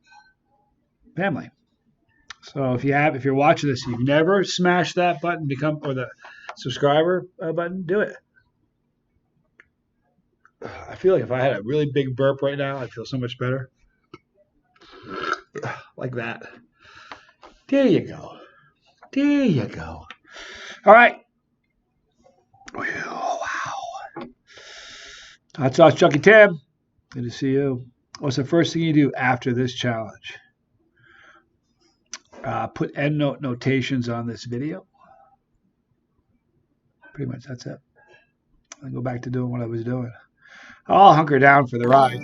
family. So if you're watching this, you've never smashed that button, or the subscriber button, do it. I feel like if I had a really big burp right now, I'd feel so much better. Like that. There you go. There you go. All right. Oh, wow. Hot Sauce Chucky Tab. Good to see you. What's the first thing you do after this challenge? Put EndNote notations on this video. Pretty much that's it. I'll go back to doing what I was doing. I'll hunker down for the ride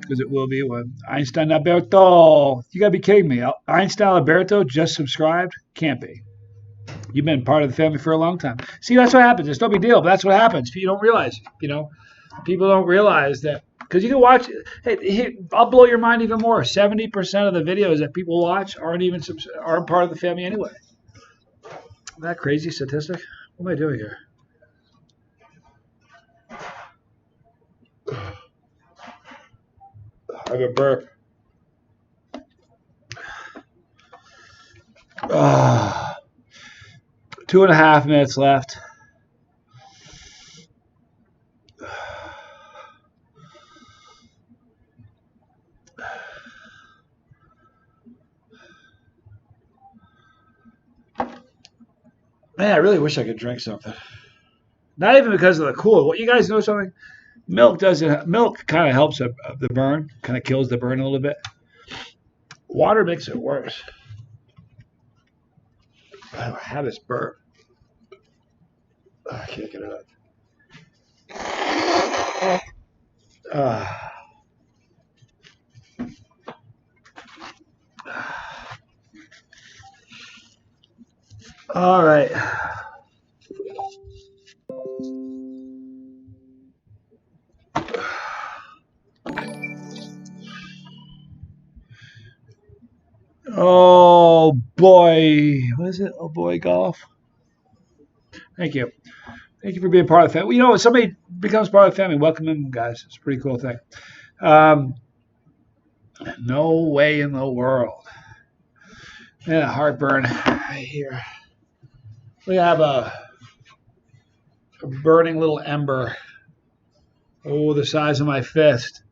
because it will be one. Einstein Alberto. You got to be kidding me. Einstein Alberto just subscribed? Can't be. You've been part of the family for a long time. See, that's what happens. It's no big deal, but that's what happens. You don't realize it, People don't realize that because you can watch. Hey, I'll blow your mind even more. 70% of the videos that people watch aren't part of the family anyway. Isn't that crazy statistic? What am I doing here? I have a burp. 2.5 minutes left. Man, I really wish I could drink something. Not even because of the cool. What you guys know something? Milk doesn't. Milk kind of helps the burn. Kind of kills the burn a little bit. Water makes it worse. I have this burp. I can't get it out. All right. Oh boy, what is it? Oh boy, golf. Thank you. Thank you for being part of the family. When somebody becomes part of the family, welcome them, guys. It's a pretty cool thing. No way in the world. Man, heartburn right here. We have a burning little ember. Oh, the size of my fist.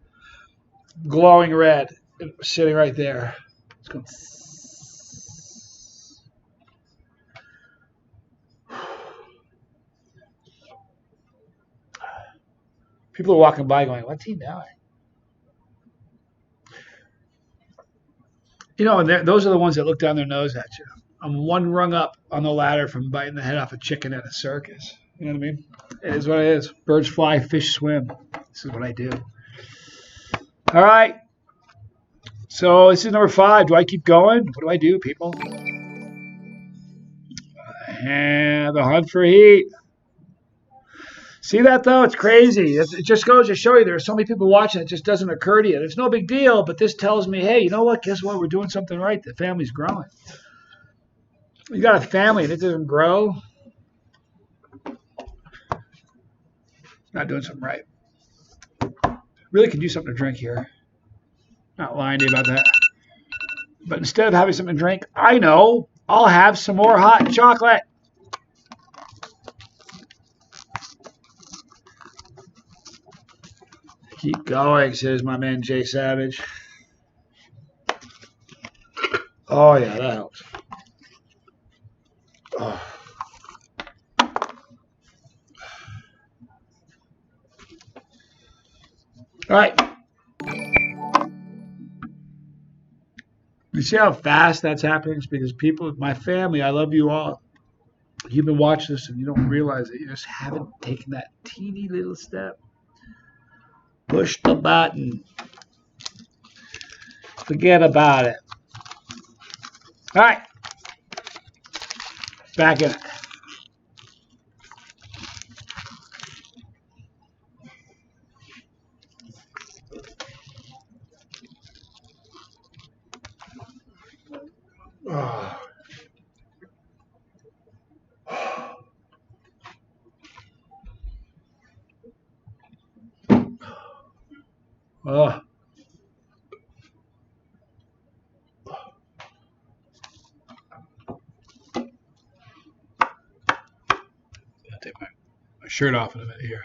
Glowing red. Sitting right there. It's going. People are walking by going, what's he doing? You know, and those are the ones that look down their nose at you. I'm one rung up on the ladder from biting the head off a chicken at a circus. You know what I mean? It is what it is. Birds fly, fish swim. This is what I do. All right. So this is number 5. Do I keep going? What do I do, people? And the hunt for heat. See that though? It's crazy. It just goes to show you there are so many people watching. It just doesn't occur to you. It's no big deal, but this tells me, hey, you know what? Guess what? We're doing something right. The family's growing. You got a family and it doesn't grow. Not doing something right. Really could use something to drink here. Not lying to you about that. But instead of having something to drink, I know I'll have some more hot chocolate. Keep going, says my man Jay Savage. Oh, yeah, that helps. Oh. All right. You see how fast that's happening? It's because people, my family, I love you all. You've been watching this and you don't realize it. You just haven't taken that teeny little step. Push the button. Forget about it. All right. Back in it. Oh. Oh. I'll take my shirt off in a minute here.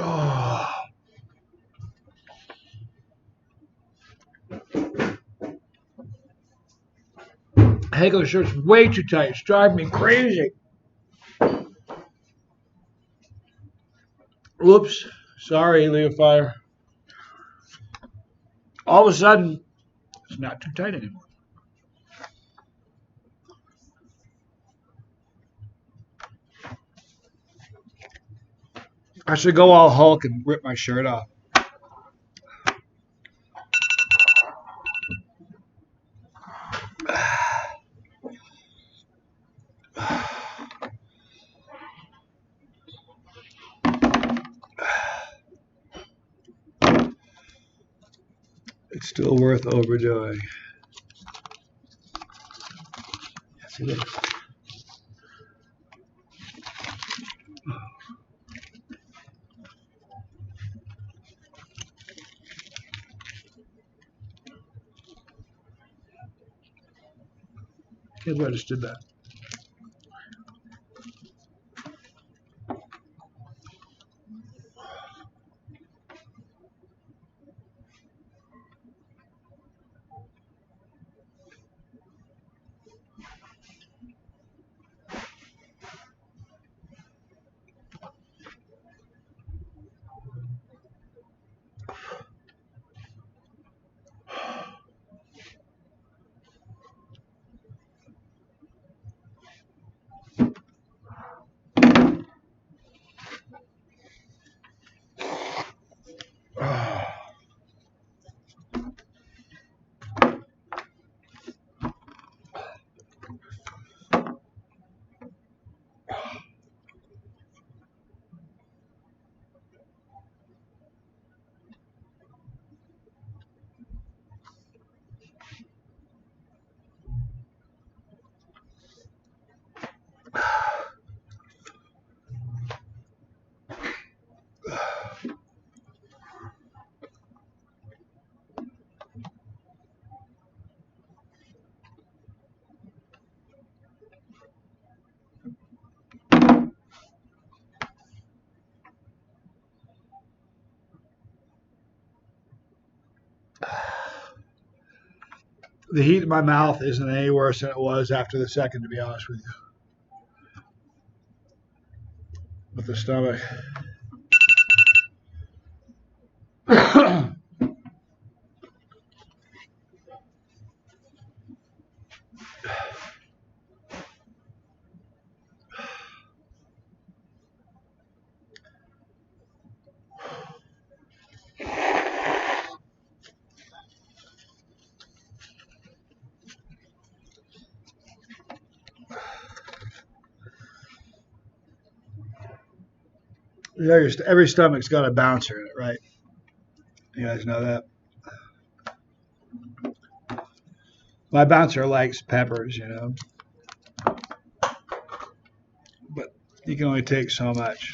Oh. Hago shirt's way too tight. It's driving me crazy. Whoops. Sorry, Leo Fire. All of a sudden, it's not too tight anymore. I should go all Hulk and rip my shirt off. It's still worth overdoing. Yes, it is. Can't believe I just did that. The heat in my mouth isn't any worse than it was after the second, to be honest with you. With the stomach. Every stomach's got a bouncer in it, right? You guys know that. My bouncer likes peppers, but you can only take so much.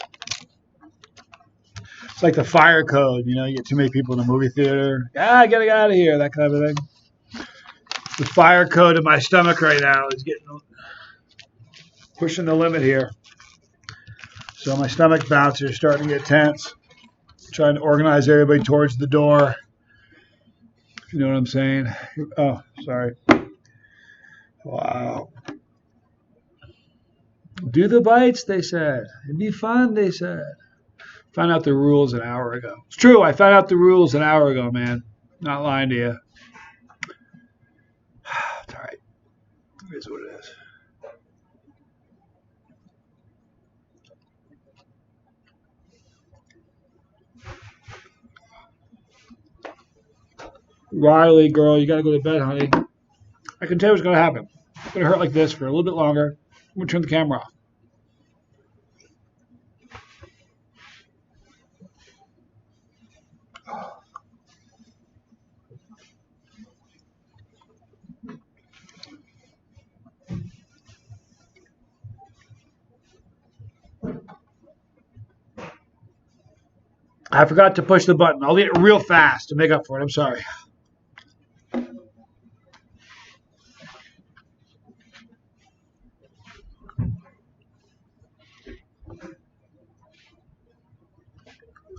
It's like the fire code, you get too many people in the movie theater. I gotta get out of here, that kind of thing. The fire code in my stomach right now is pushing the limit here. So my stomach bouncer is starting to get tense. Trying to organize everybody towards the door. You know what I'm saying? Oh, sorry. Wow. Do the bites, they said. It'd be fun, they said. Found out the rules an hour ago. It's true, I found out the rules an hour ago, man. Not lying to you. It's all right. It is what it is. Riley, girl, you gotta go to bed, honey. I can tell you what's gonna happen. It's gonna hurt like this for a little bit longer. I'm gonna turn the camera off. I forgot to push the button. I'll eat it real fast to make up for it. I'm sorry.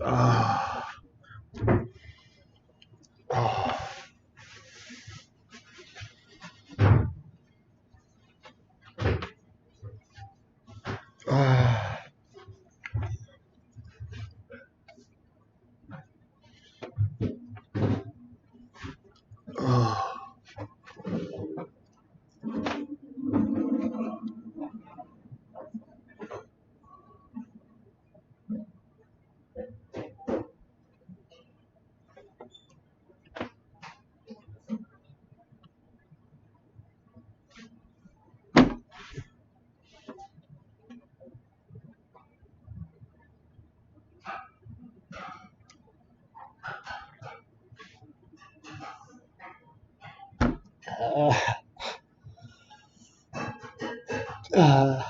Oh. Oh. Oh.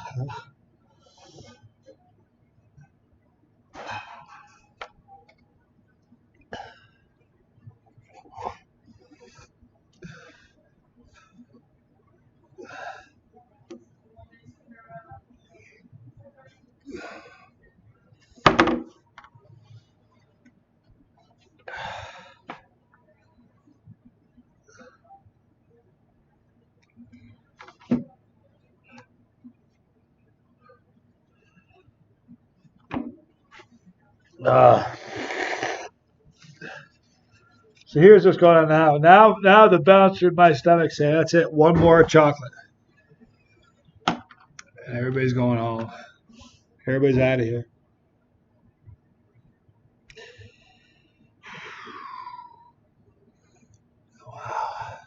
Oh. So here's what's going on now. Now the bouncer in my stomach saying, "That's it, one more chocolate." And everybody's going home. Everybody's out of here. Wow.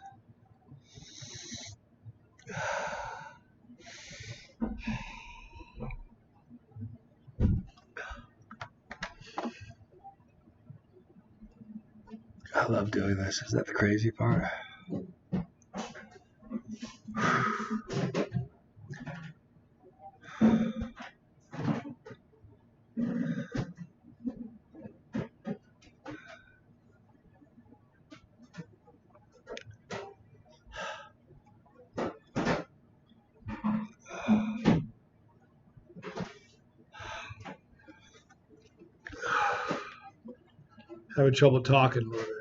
I love doing this. Is that the crazy part? Having trouble talking a little bit.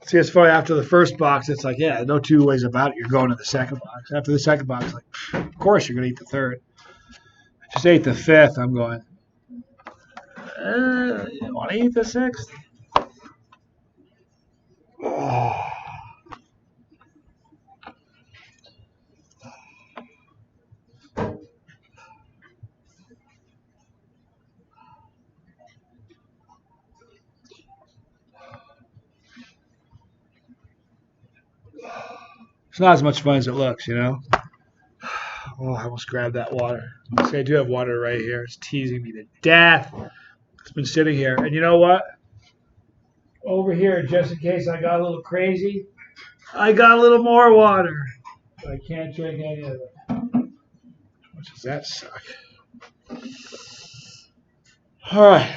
See, it's funny. After the first box, it's like, yeah, no two ways about it. You're going to the second box. After the second box, like, of course you're going to eat the third. I just ate the fifth. I'm going, you want to eat the sixth? Oh. It's not as much fun as it looks, you know? Oh, I almost grabbed that water. See, I do have water right here. It's teasing me to death. It's been sitting here. And you know what? Over here, just in case I got a little crazy, I got a little more water. But I can't drink any of it. Which does that suck? All right.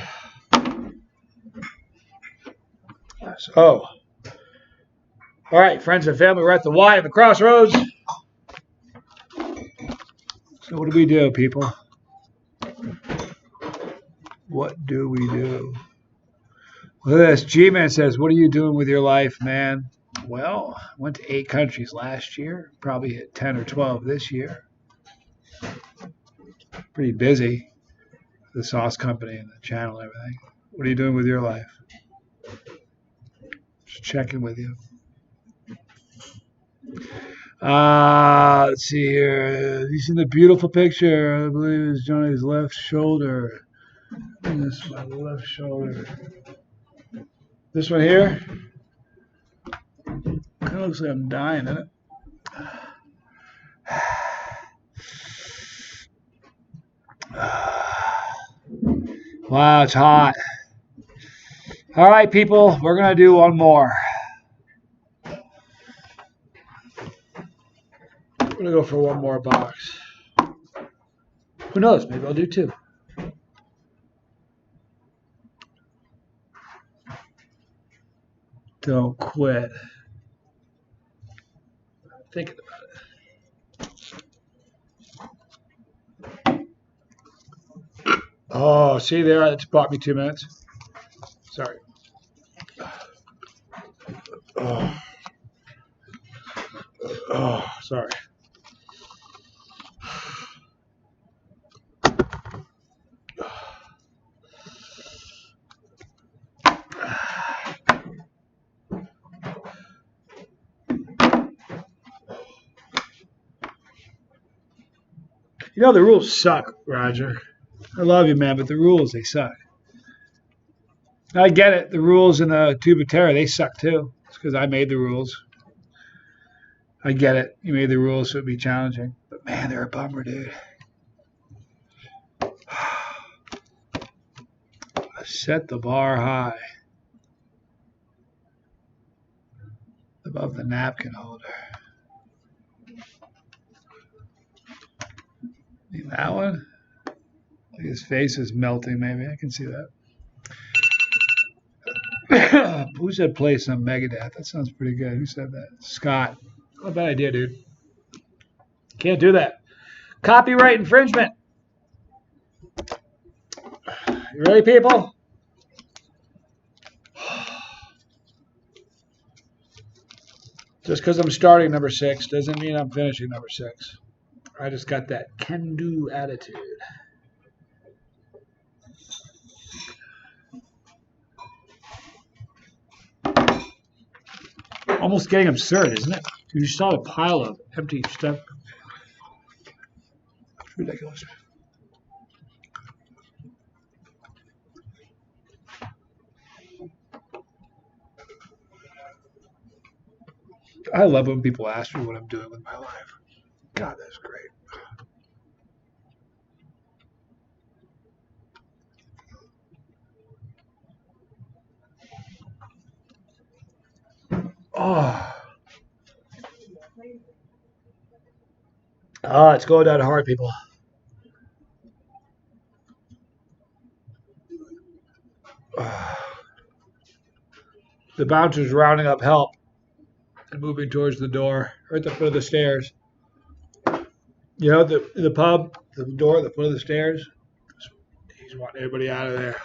So, all right, friends and family, we're at the Y at the crossroads. So what do we do, people? What do we do? Look at this. G-Man says, what are you doing with your life, man? Well, I went to 8 countries last year. Probably hit 10 or 12 this year. Pretty busy. The sauce company and the channel and everything. What are you doing with your life? Just checking with you. Let's see here. Have you seen the beautiful picture? I believe it's Johnny's left shoulder. This is my left shoulder. This one here? Kind of looks like I'm dying, doesn't it? Wow, it's hot. All right, people, we're going to do one more. I'm going to go for one more box. Who knows? Maybe I'll do 2. Don't quit. I'm thinking about it. Oh, see there? It's bought me 2 minutes. Sorry. Oh, sorry. You know, the rules suck, Roger. I love you, man, but the rules, they suck. I get it. The rules in the Tube of Terror, they suck too. It's because I made the rules. I get it. You made the rules, so it'd be challenging. But man, they're a bummer, dude. Set the bar high. Above the napkin holder. That one? Like his face is melting, maybe. I can see that. Who said play some Megadeth? That sounds pretty good. Who said that? Scott. Not a bad idea, dude. Can't do that. Copyright infringement. You ready, people? Just because I'm starting number 6 doesn't mean I'm finishing number 6. I just got that can-do attitude. Almost getting absurd, isn't it? You saw the pile of empty stuff. It's ridiculous. I love when people ask me what I'm doing with my life. God, that's great. Oh, it's going down hard, people. The bouncer's rounding up help and moving towards the door, right at the foot of the stairs. You know, the pub, the door at the foot of the stairs. He's wanting everybody out of there.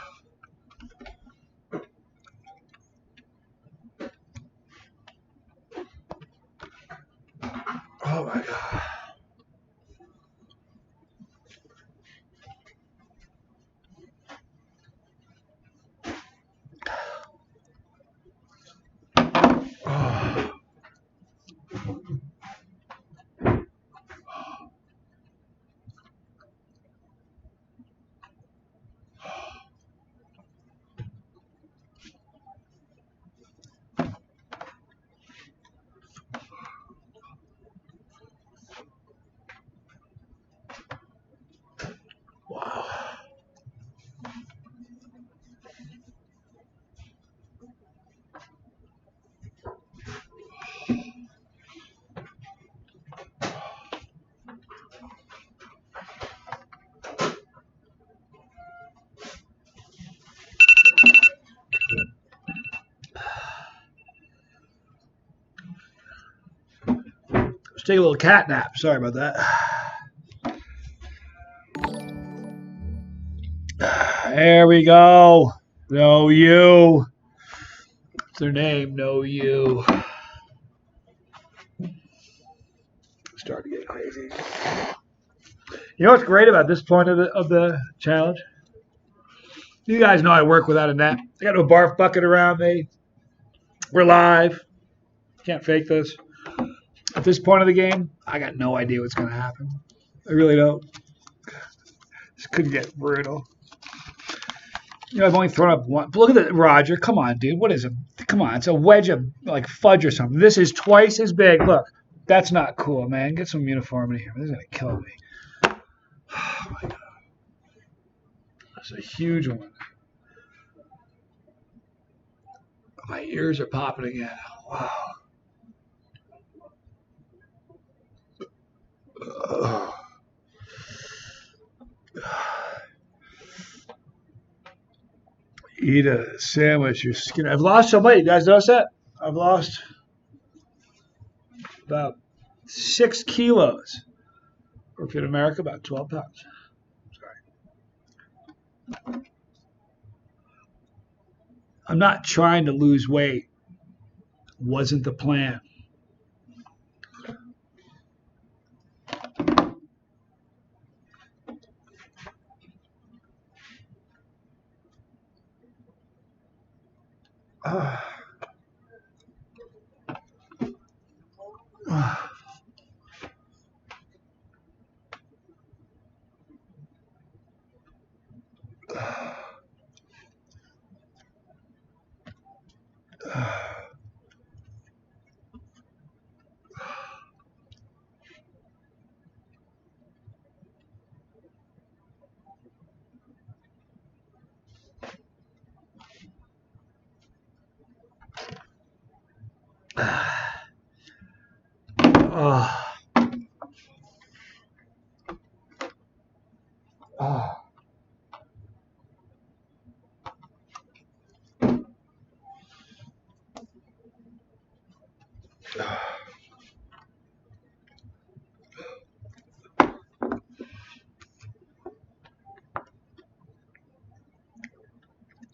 Oh my God. Oh. Wow. Let's take a little cat nap. Sorry about that. There we go. No you. What's their name? No you. Starting to get crazy. You know what's great about this point of the challenge? You guys know I work without a net. I got no barf bucket around me. We're live. Can't fake this. At this point of the game, I got no idea what's going to happen. I really don't. This could get brutal. You know, I've only thrown up one. Look at that, Roger. Come on, dude. What is it? Come on. It's a wedge of like fudge or something. This is twice as big. Look, that's not cool, man. Get some uniformity here. This is going to kill me. Oh, my God. That's a huge one. My ears are popping again. Wow. Eat a sandwich, your skin. I've lost some weight. You guys notice that? I've lost about 6 kilos. Or if you're in America, about 12 pounds. Sorry. I'm not trying to lose weight. Wasn't the plan.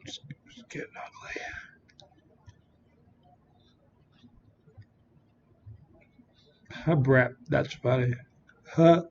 It's getting ugly. Brett, that's funny. Huh?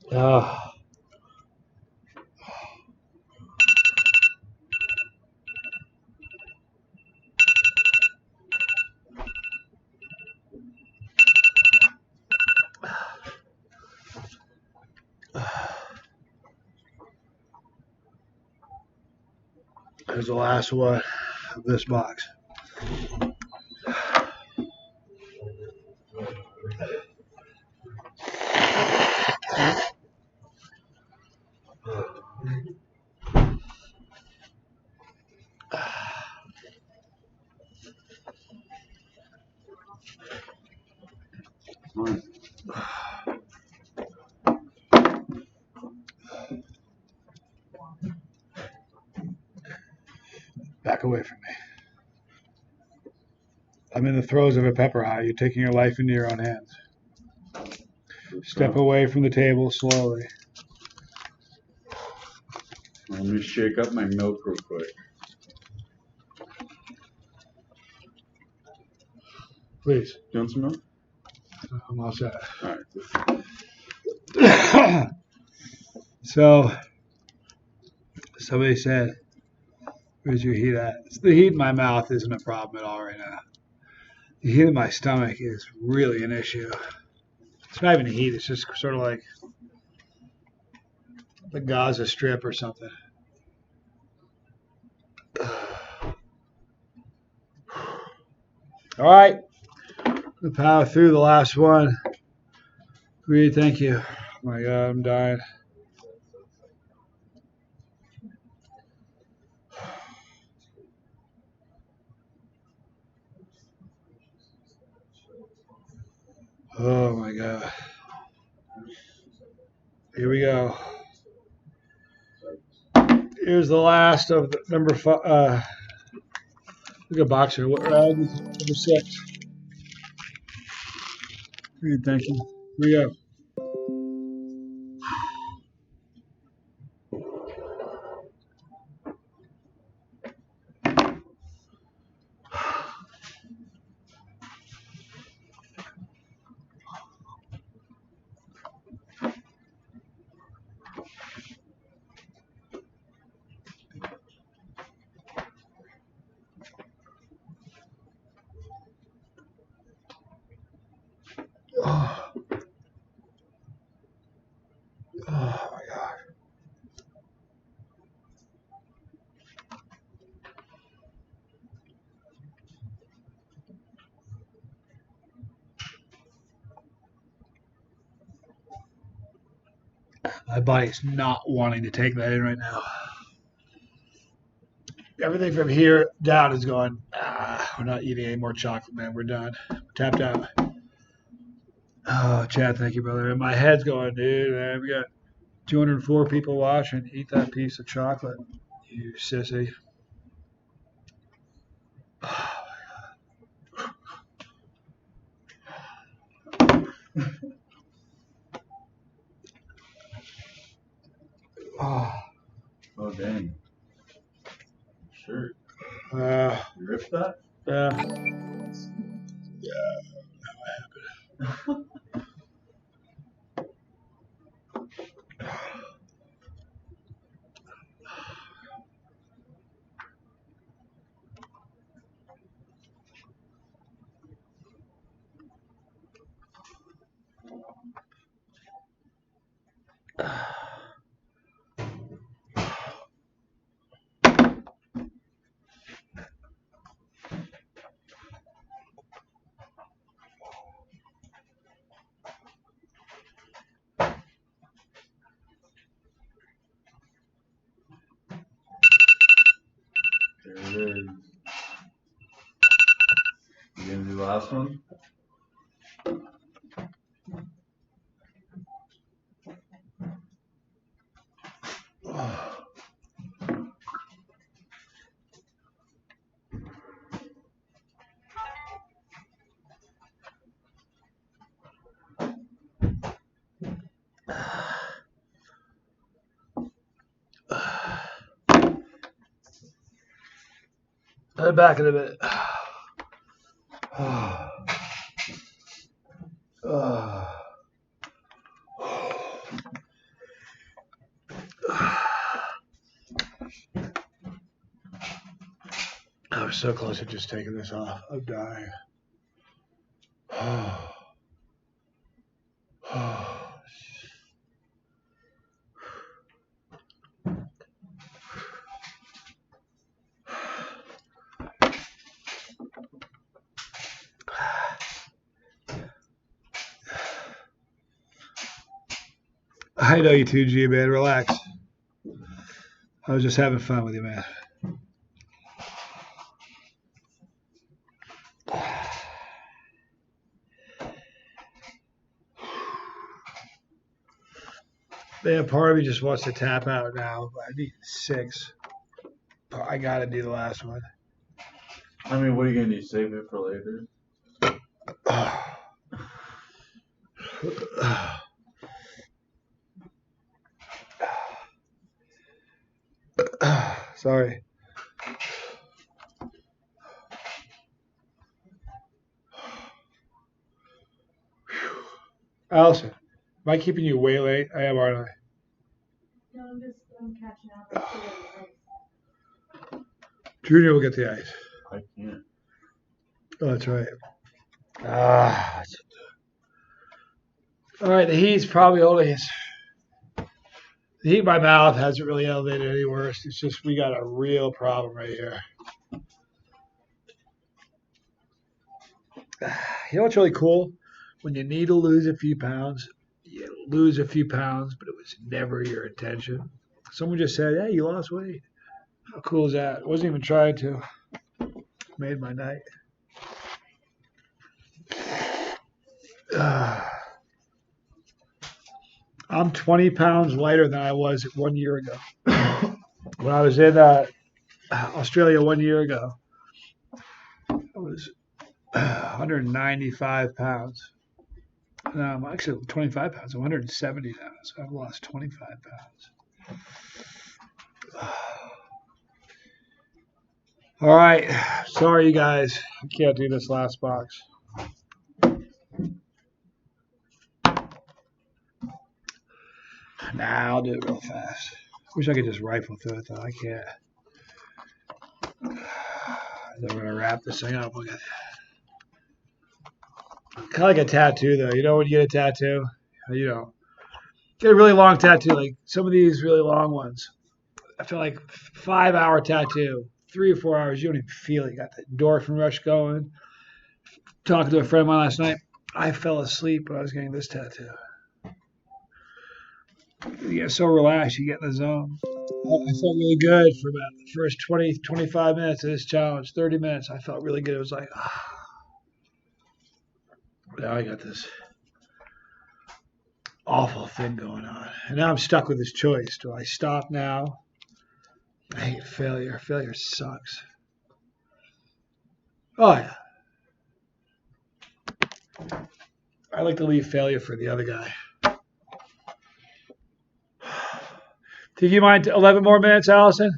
Oh. There's the last one of this box. Fine. Back away from me. I'm in the throes of a pepper high. You're taking your life into your own hands. Step away from the table slowly. Let me shake up my milk real quick. Please. You want some milk? I'm all set. All right. So, somebody said, where's your heat at? The heat in my mouth isn't a problem at all right now. The heat in my stomach is really an issue. It's not even the heat. It's just sort of like the Gaza Strip or something. All right. We'll power through the last one. Reed, thank you. Oh my God, I'm dying. Oh my God. Here we go. Here's the last of the number 5. Look at boxer. What round is number 6? Reed, thank you. Here we go. Oh, oh my God. My body's not wanting to take that in right now. Everything from here down is going, we're not eating any more chocolate, man. We're done. We're tapped out. Oh, Chad, thank you, brother. And my head's going, dude, man, we got 204 people watching. Eat that piece of chocolate, you sissy. Oh, dang. Sure. You ripped that? There it is. You gonna do the last one? I'm back in a minute. I was so close to just taking this off. I'm dying. I know you too, G, man. Relax. I was just having fun with you, man. Yeah, part of me just wants to tap out now. But I need 6. I gotta do the last one. I mean, what are you gonna do? Save it for later? Sorry. Allison, am I keeping you way late? I am, aren't I? No, I'm catching up. I'm still getting Junior will get the ice. I can't. Oh, that's right. Ah. All right, the heat's probably only the heat in my mouth hasn't really elevated any worse. It's just we got a real problem right here. You know what's really cool? When you need to lose a few pounds, you lose a few pounds, but it was never your intention. Someone just said, "Hey, you lost weight." How cool is that? I wasn't even trying to. Made my night. I'm 20 pounds lighter than I was 1 year ago. When I was in Australia 1 year ago, I was 195 pounds. No, I'm actually 25 pounds. I'm 170 now, so I've lost 25 pounds. All right. Sorry, you guys. I can't do this last box. Nah, I'll do it real fast. Wish I could just rifle through it, though. I can't. Then we're going to wrap this thing up. Look at that. Kind of like a tattoo, though. You know when you get a tattoo? You know. Get a really long tattoo, like some of these really long ones. I feel like 5-hour tattoo, 3 or 4 hours, you don't even feel it. You got the endorphin rush going. Talking to a friend of mine last night, I fell asleep when I was getting this tattoo. You get so relaxed, you get in the zone. I felt really good for about the first 20, 25 minutes of this challenge, 30 minutes. I felt really good. It was like, now I got this awful thing going on. And now I'm stuck with this choice. Do I stop now? I hate failure. Failure sucks. Oh, yeah. I like to leave failure for the other guy. Do you mind 11 more minutes, Allison?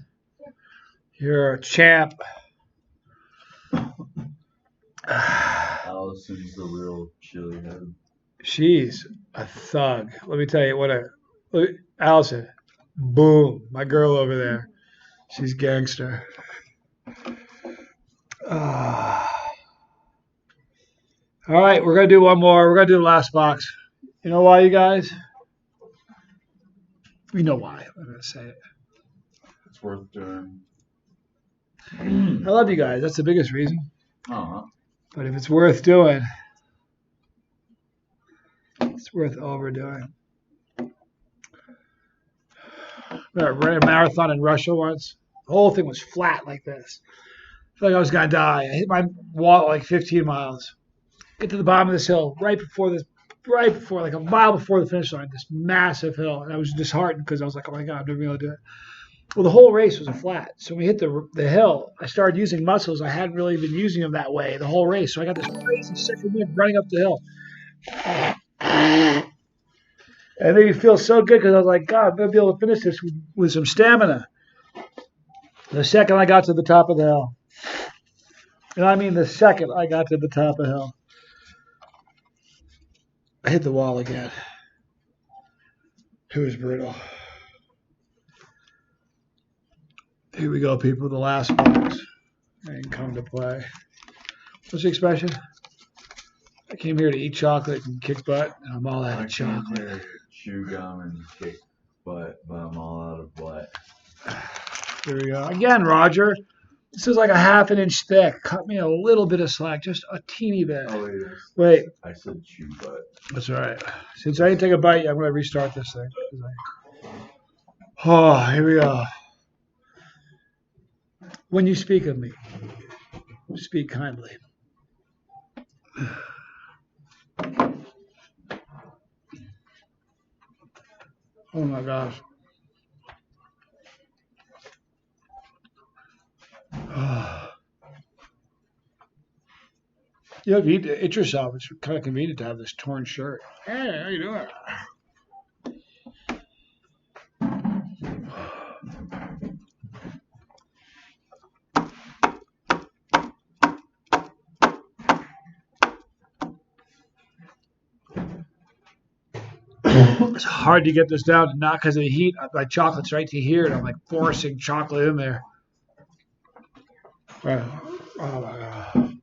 You're a champ. Allison's the real chili head. She's a thug. Let me tell you look, Allison. Boom, my girl over there. She's gangster. All right, we're gonna do one more. We're gonna do the last box. You know why, you guys? You know why. I'm gonna say it. It's worth doing. I love you guys. That's the biggest reason. Uh-huh. But if it's worth doing, it's worth overdoing. I ran a marathon in Russia once. The whole thing was flat like this. I felt like I was gonna die. I hit my wall at like 15 miles. Get to the bottom of this hill right before like a mile before the finish line, this massive hill, and I was disheartened because I was like, oh my god, I'm never gonna do it. Well, the whole race was a flat. So when we hit the hill, I started using muscles. I hadn't really been using them that way the whole race. So I got this crazy second wind running up the hill. And it made me feel so good because I was like, God, I'm going to be able to finish this with some stamina. The second I got to the top of the hill. And I mean the second I got to the top of the hill. I hit the wall again. It was brutal. Here we go, people. The last box ain't come to play. What's the expression? I came here to eat chocolate and kick butt, and I'm all out of chocolate. Here to chew gum and kick butt, but I'm all out of butt. Here we go. Again, Roger. This is like a half an inch thick. Cut me a little bit of slack, just a teeny bit. Oh, wait. Wait. I said chew butt. That's all right. Since I didn't take a bite, I'm going to restart this thing. Oh, here we go. When you speak of me, speak kindly. Oh my gosh. You know, if you itch yourself, it's kind of convenient to have this torn shirt. Hey, how you doing? It's hard to get this down, not because of the heat. My chocolate's right to here, and I'm like forcing chocolate in there. Oh my god.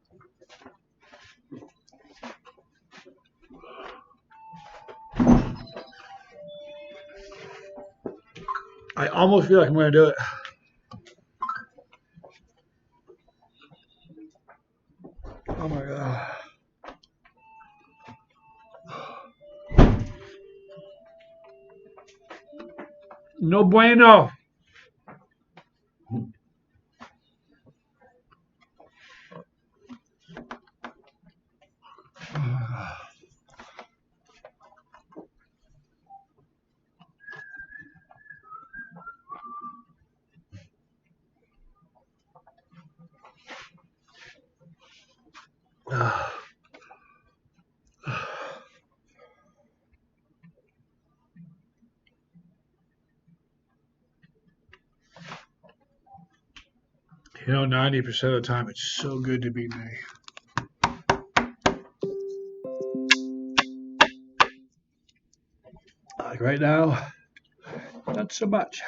I almost feel like I'm going to do it. Oh my god. No bueno. You know, 90% of the time, it's so good to be me. Like right now, not so much.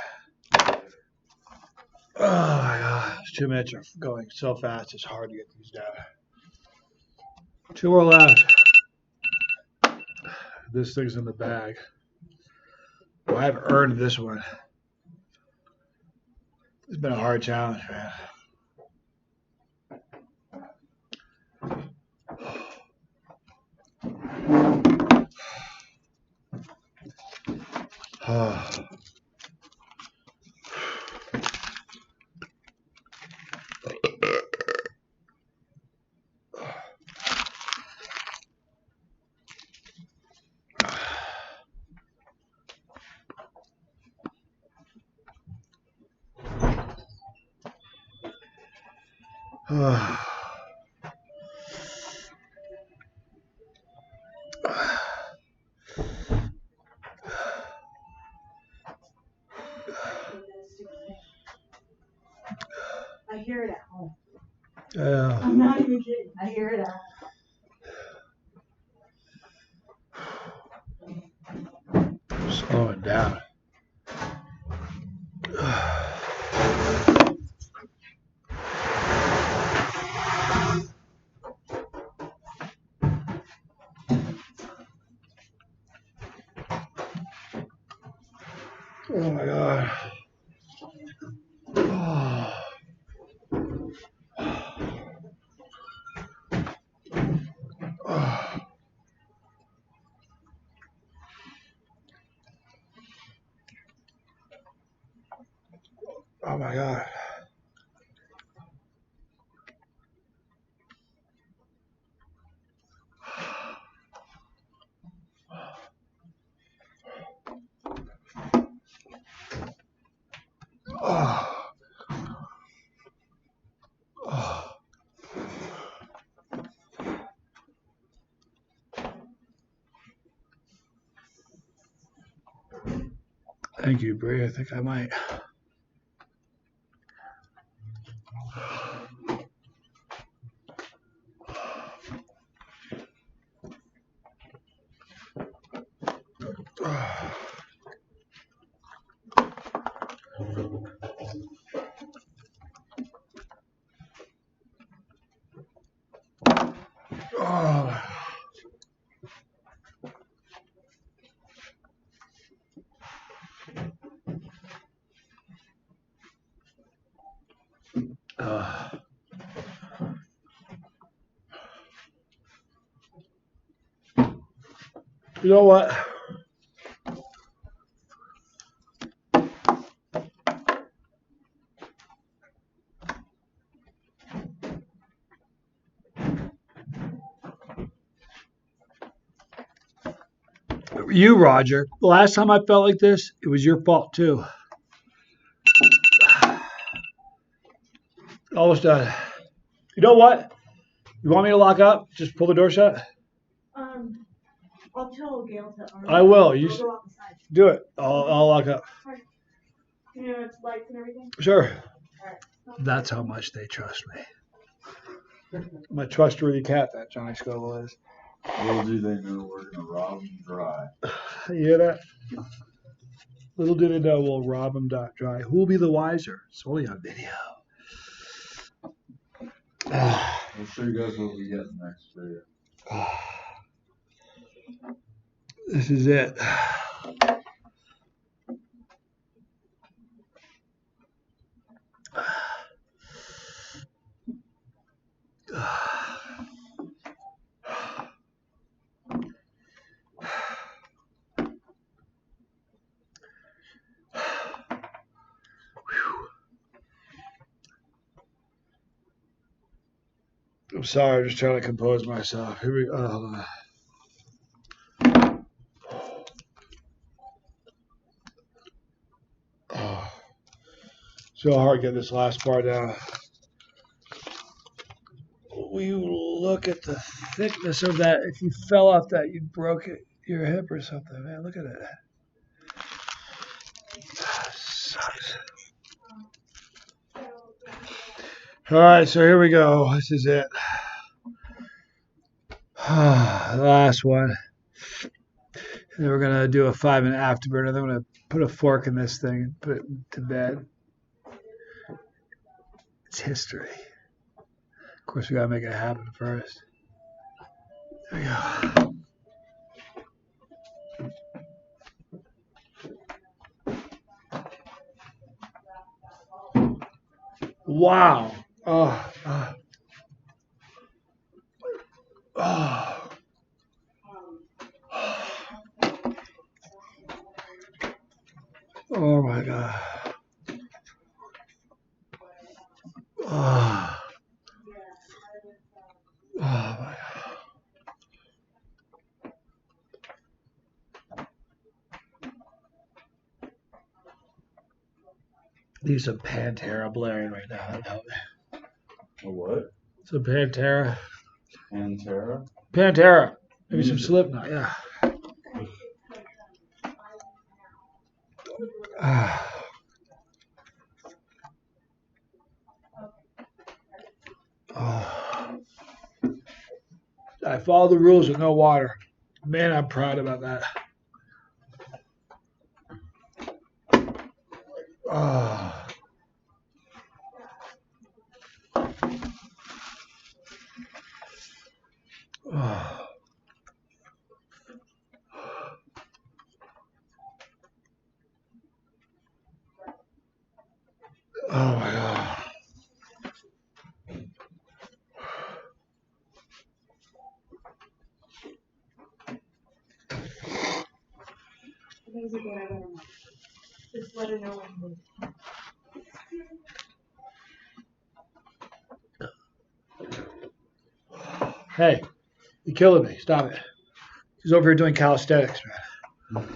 Oh my god, 2 minutes are going so fast, it's hard to get these down. 2 more left. This thing's in the bag. Well, I've earned this one. It's been a hard challenge, man. I hear it at home. Yeah. I'm not even kidding. I hear it at home. Slowing down. Oh my god. Oh my god. Oh. Oh. Thank you, Bree. I think I might. Oh. You know what? You, Roger. The last time I felt like this, it was your fault too. Almost done. You know what? You want me to lock up? Just pull the door shut? I'll tell Gail to. I will. You I'll go out the side. do it. I'll lock up. You know, it's lights and everything. Sure. Alright. That's how much they trust me. I'm a trustworthy cat, that Johnny Scoble is. Little do they know we're gonna rob them dry. You hear that? Little do they know we'll rob them dry. Who will be the wiser? It's only on video. We'll show you guys what we get in the next video. This is it. I'm sorry, I'm just trying to compose myself. Here we go. Hold on. Oh, so hard getting this last part down. We look at the thickness of that. If you fell off that, you broke it, your hip or something, man. Look at it. Sucks. All right, so here we go. This is it. The last one. And then we're going to do a 5-minute afterburn. And then I'm going to put a fork in this thing and put it to bed. It's history. Of course, we got to make it happen first. There we go. Wow. Oh. Oh my God. Oh. Oh my God. Need some Pantera blaring right now. That'd help me. A what? Some Pantera. Pantera? Pantera. Maybe some Slipknot, yeah. Oh. I follow the rules with no water. Man, I'm proud about that. Oh. Oh. Oh my God. Things are good, I don't know. Just let her know when Hey, you're killing me. Stop it. He's over here doing calisthenics, man.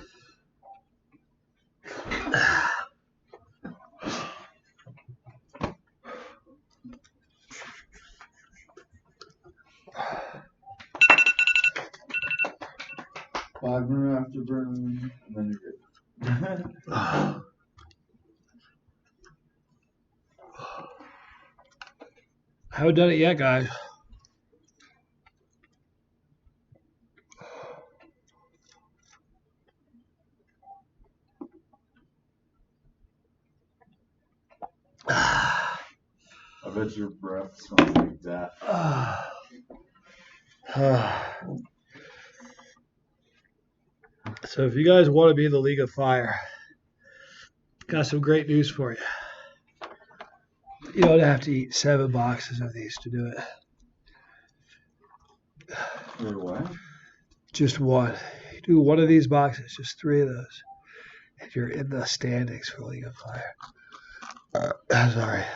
5-minute afterburn, and then you're good. I haven't done it yet, guys. I bet your breath smells like that. So if you guys want to be in the League of Fire, got some great news for you. You don't have to eat 7 boxes of these to do it. Or what? Just one. You do one of these boxes, just 3 of those, and you're in the standings for League of Fire. Sorry.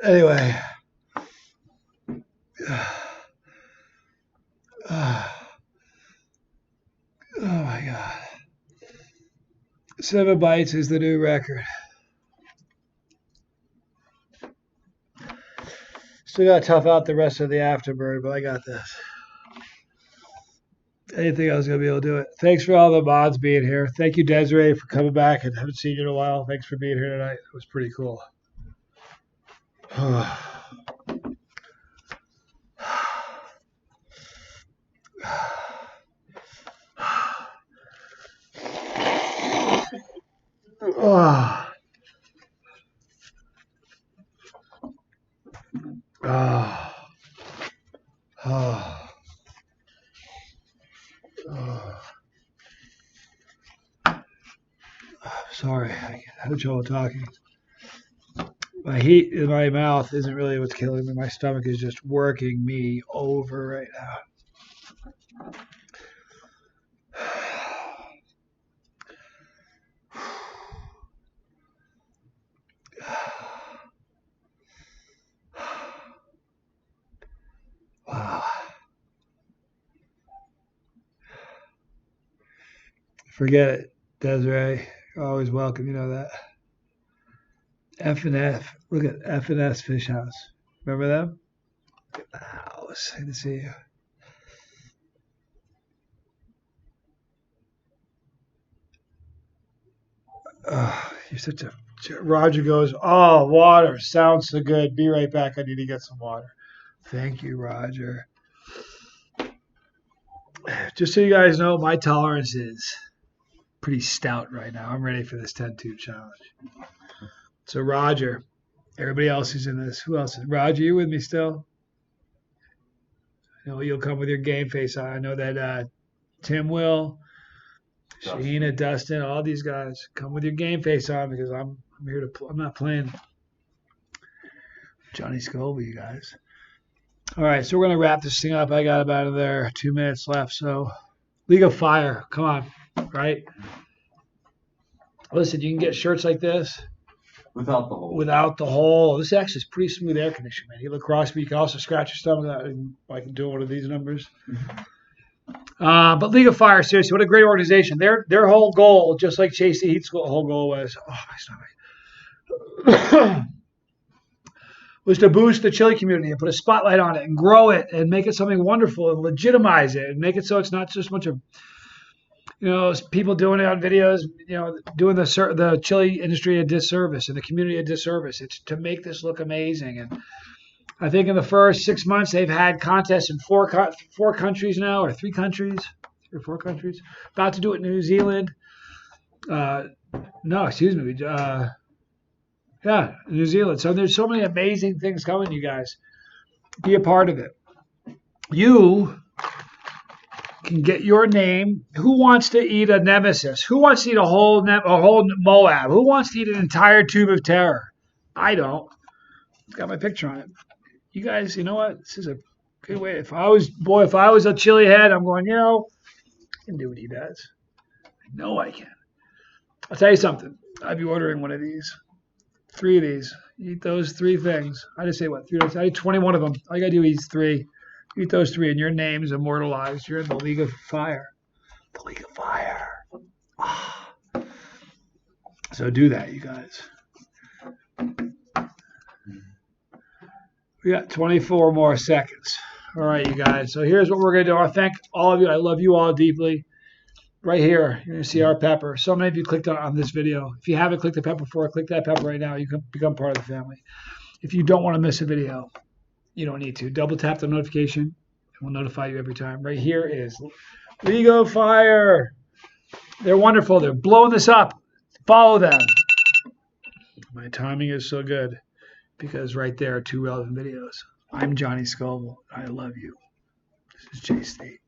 Anyway. 7 bites is the new record. Still got to tough out the rest of the afterburn, but I got this. I didn't think I was going to be able to do it. Thanks for all the mods being here. Thank you, Desiree, for coming back. I haven't seen you in a while. Thanks for being here tonight. It was pretty cool. Oh. Oh. Oh. Oh. Sorry, I had trouble talking. My heat in my mouth isn't really what's killing me. My stomach is just working me over right now. Wow. Forget it, Desiree. You're always welcome. You know that. F&F. Look at F&S Fish House. Remember them? Look at the house. Good to see you. You're such a... Roger goes, oh, water. Sounds so good. Be right back. I need to get some water. Thank you, Roger. Just so you guys know, my tolerance is pretty stout right now. I'm ready for this 10-tube challenge. So, Roger, everybody else who's in this, who else is? Roger, you with me still? I know you'll come with your game face on. I know that Tim will, Sheena, Dustin, all these guys come with your game face on because I'm here to. I'm not playing Johnny Scoville, you guys. All right, so we're gonna wrap this thing up. I got about another 2 minutes left. So, League of Fire, come on, right? Listen, you can get shirts like this. Without the hole. Without the hole. This actually is pretty smooth air conditioning, man. You look across me, you can also scratch your stomach out, and I can do one of these numbers. But League of Fire, seriously, what a great organization. Their whole goal, just like Chase the Heat's whole goal was, my stomach, was to boost the chili community and put a spotlight on it and grow it and make it something wonderful and legitimize it and make it so it's not just a bunch of people doing it on videos, doing the chili industry a disservice and the community a disservice. It's to make this look amazing. And I think in the first 6 months, they've had contests in four countries now, or 3 countries, 3 or 4 countries. About to do it in New Zealand. No, excuse me. New Zealand. So there's so many amazing things coming, you guys. Be a part of it. You can get your name. Who wants to eat a nemesis? Who wants to eat a whole Moab? Who wants to eat an entire tube of terror? I don't. It's got my picture on it. You guys, you know what? This is a good way. If I was a chili head, I'm going, I can do what he does. I know I can. I'll tell you something. I'd be ordering one of these. 3 of these. Eat those 3 things. I just say, 3? I eat 21 of them. All you got to do is 3. Eat those 3 and your name's immortalized. You're in the League of Fire. The League of Fire. So do that, you guys. We got 24 more seconds. All right, you guys. So here's what we're going to do. I thank all of you. I love you all deeply. Right here, you're going to see our pepper. So many of you clicked on this video. If you haven't clicked the pepper before, click that pepper right now. You can become part of the family. If you don't want to miss a video, you don't need to. Double tap the notification, and we'll notify you every time. Right here is League of Fire. They're wonderful. They're blowing this up. Follow them. My timing is so good because right there are 2 relevant videos. I'm Johnny Scoville. I love you. This is J State.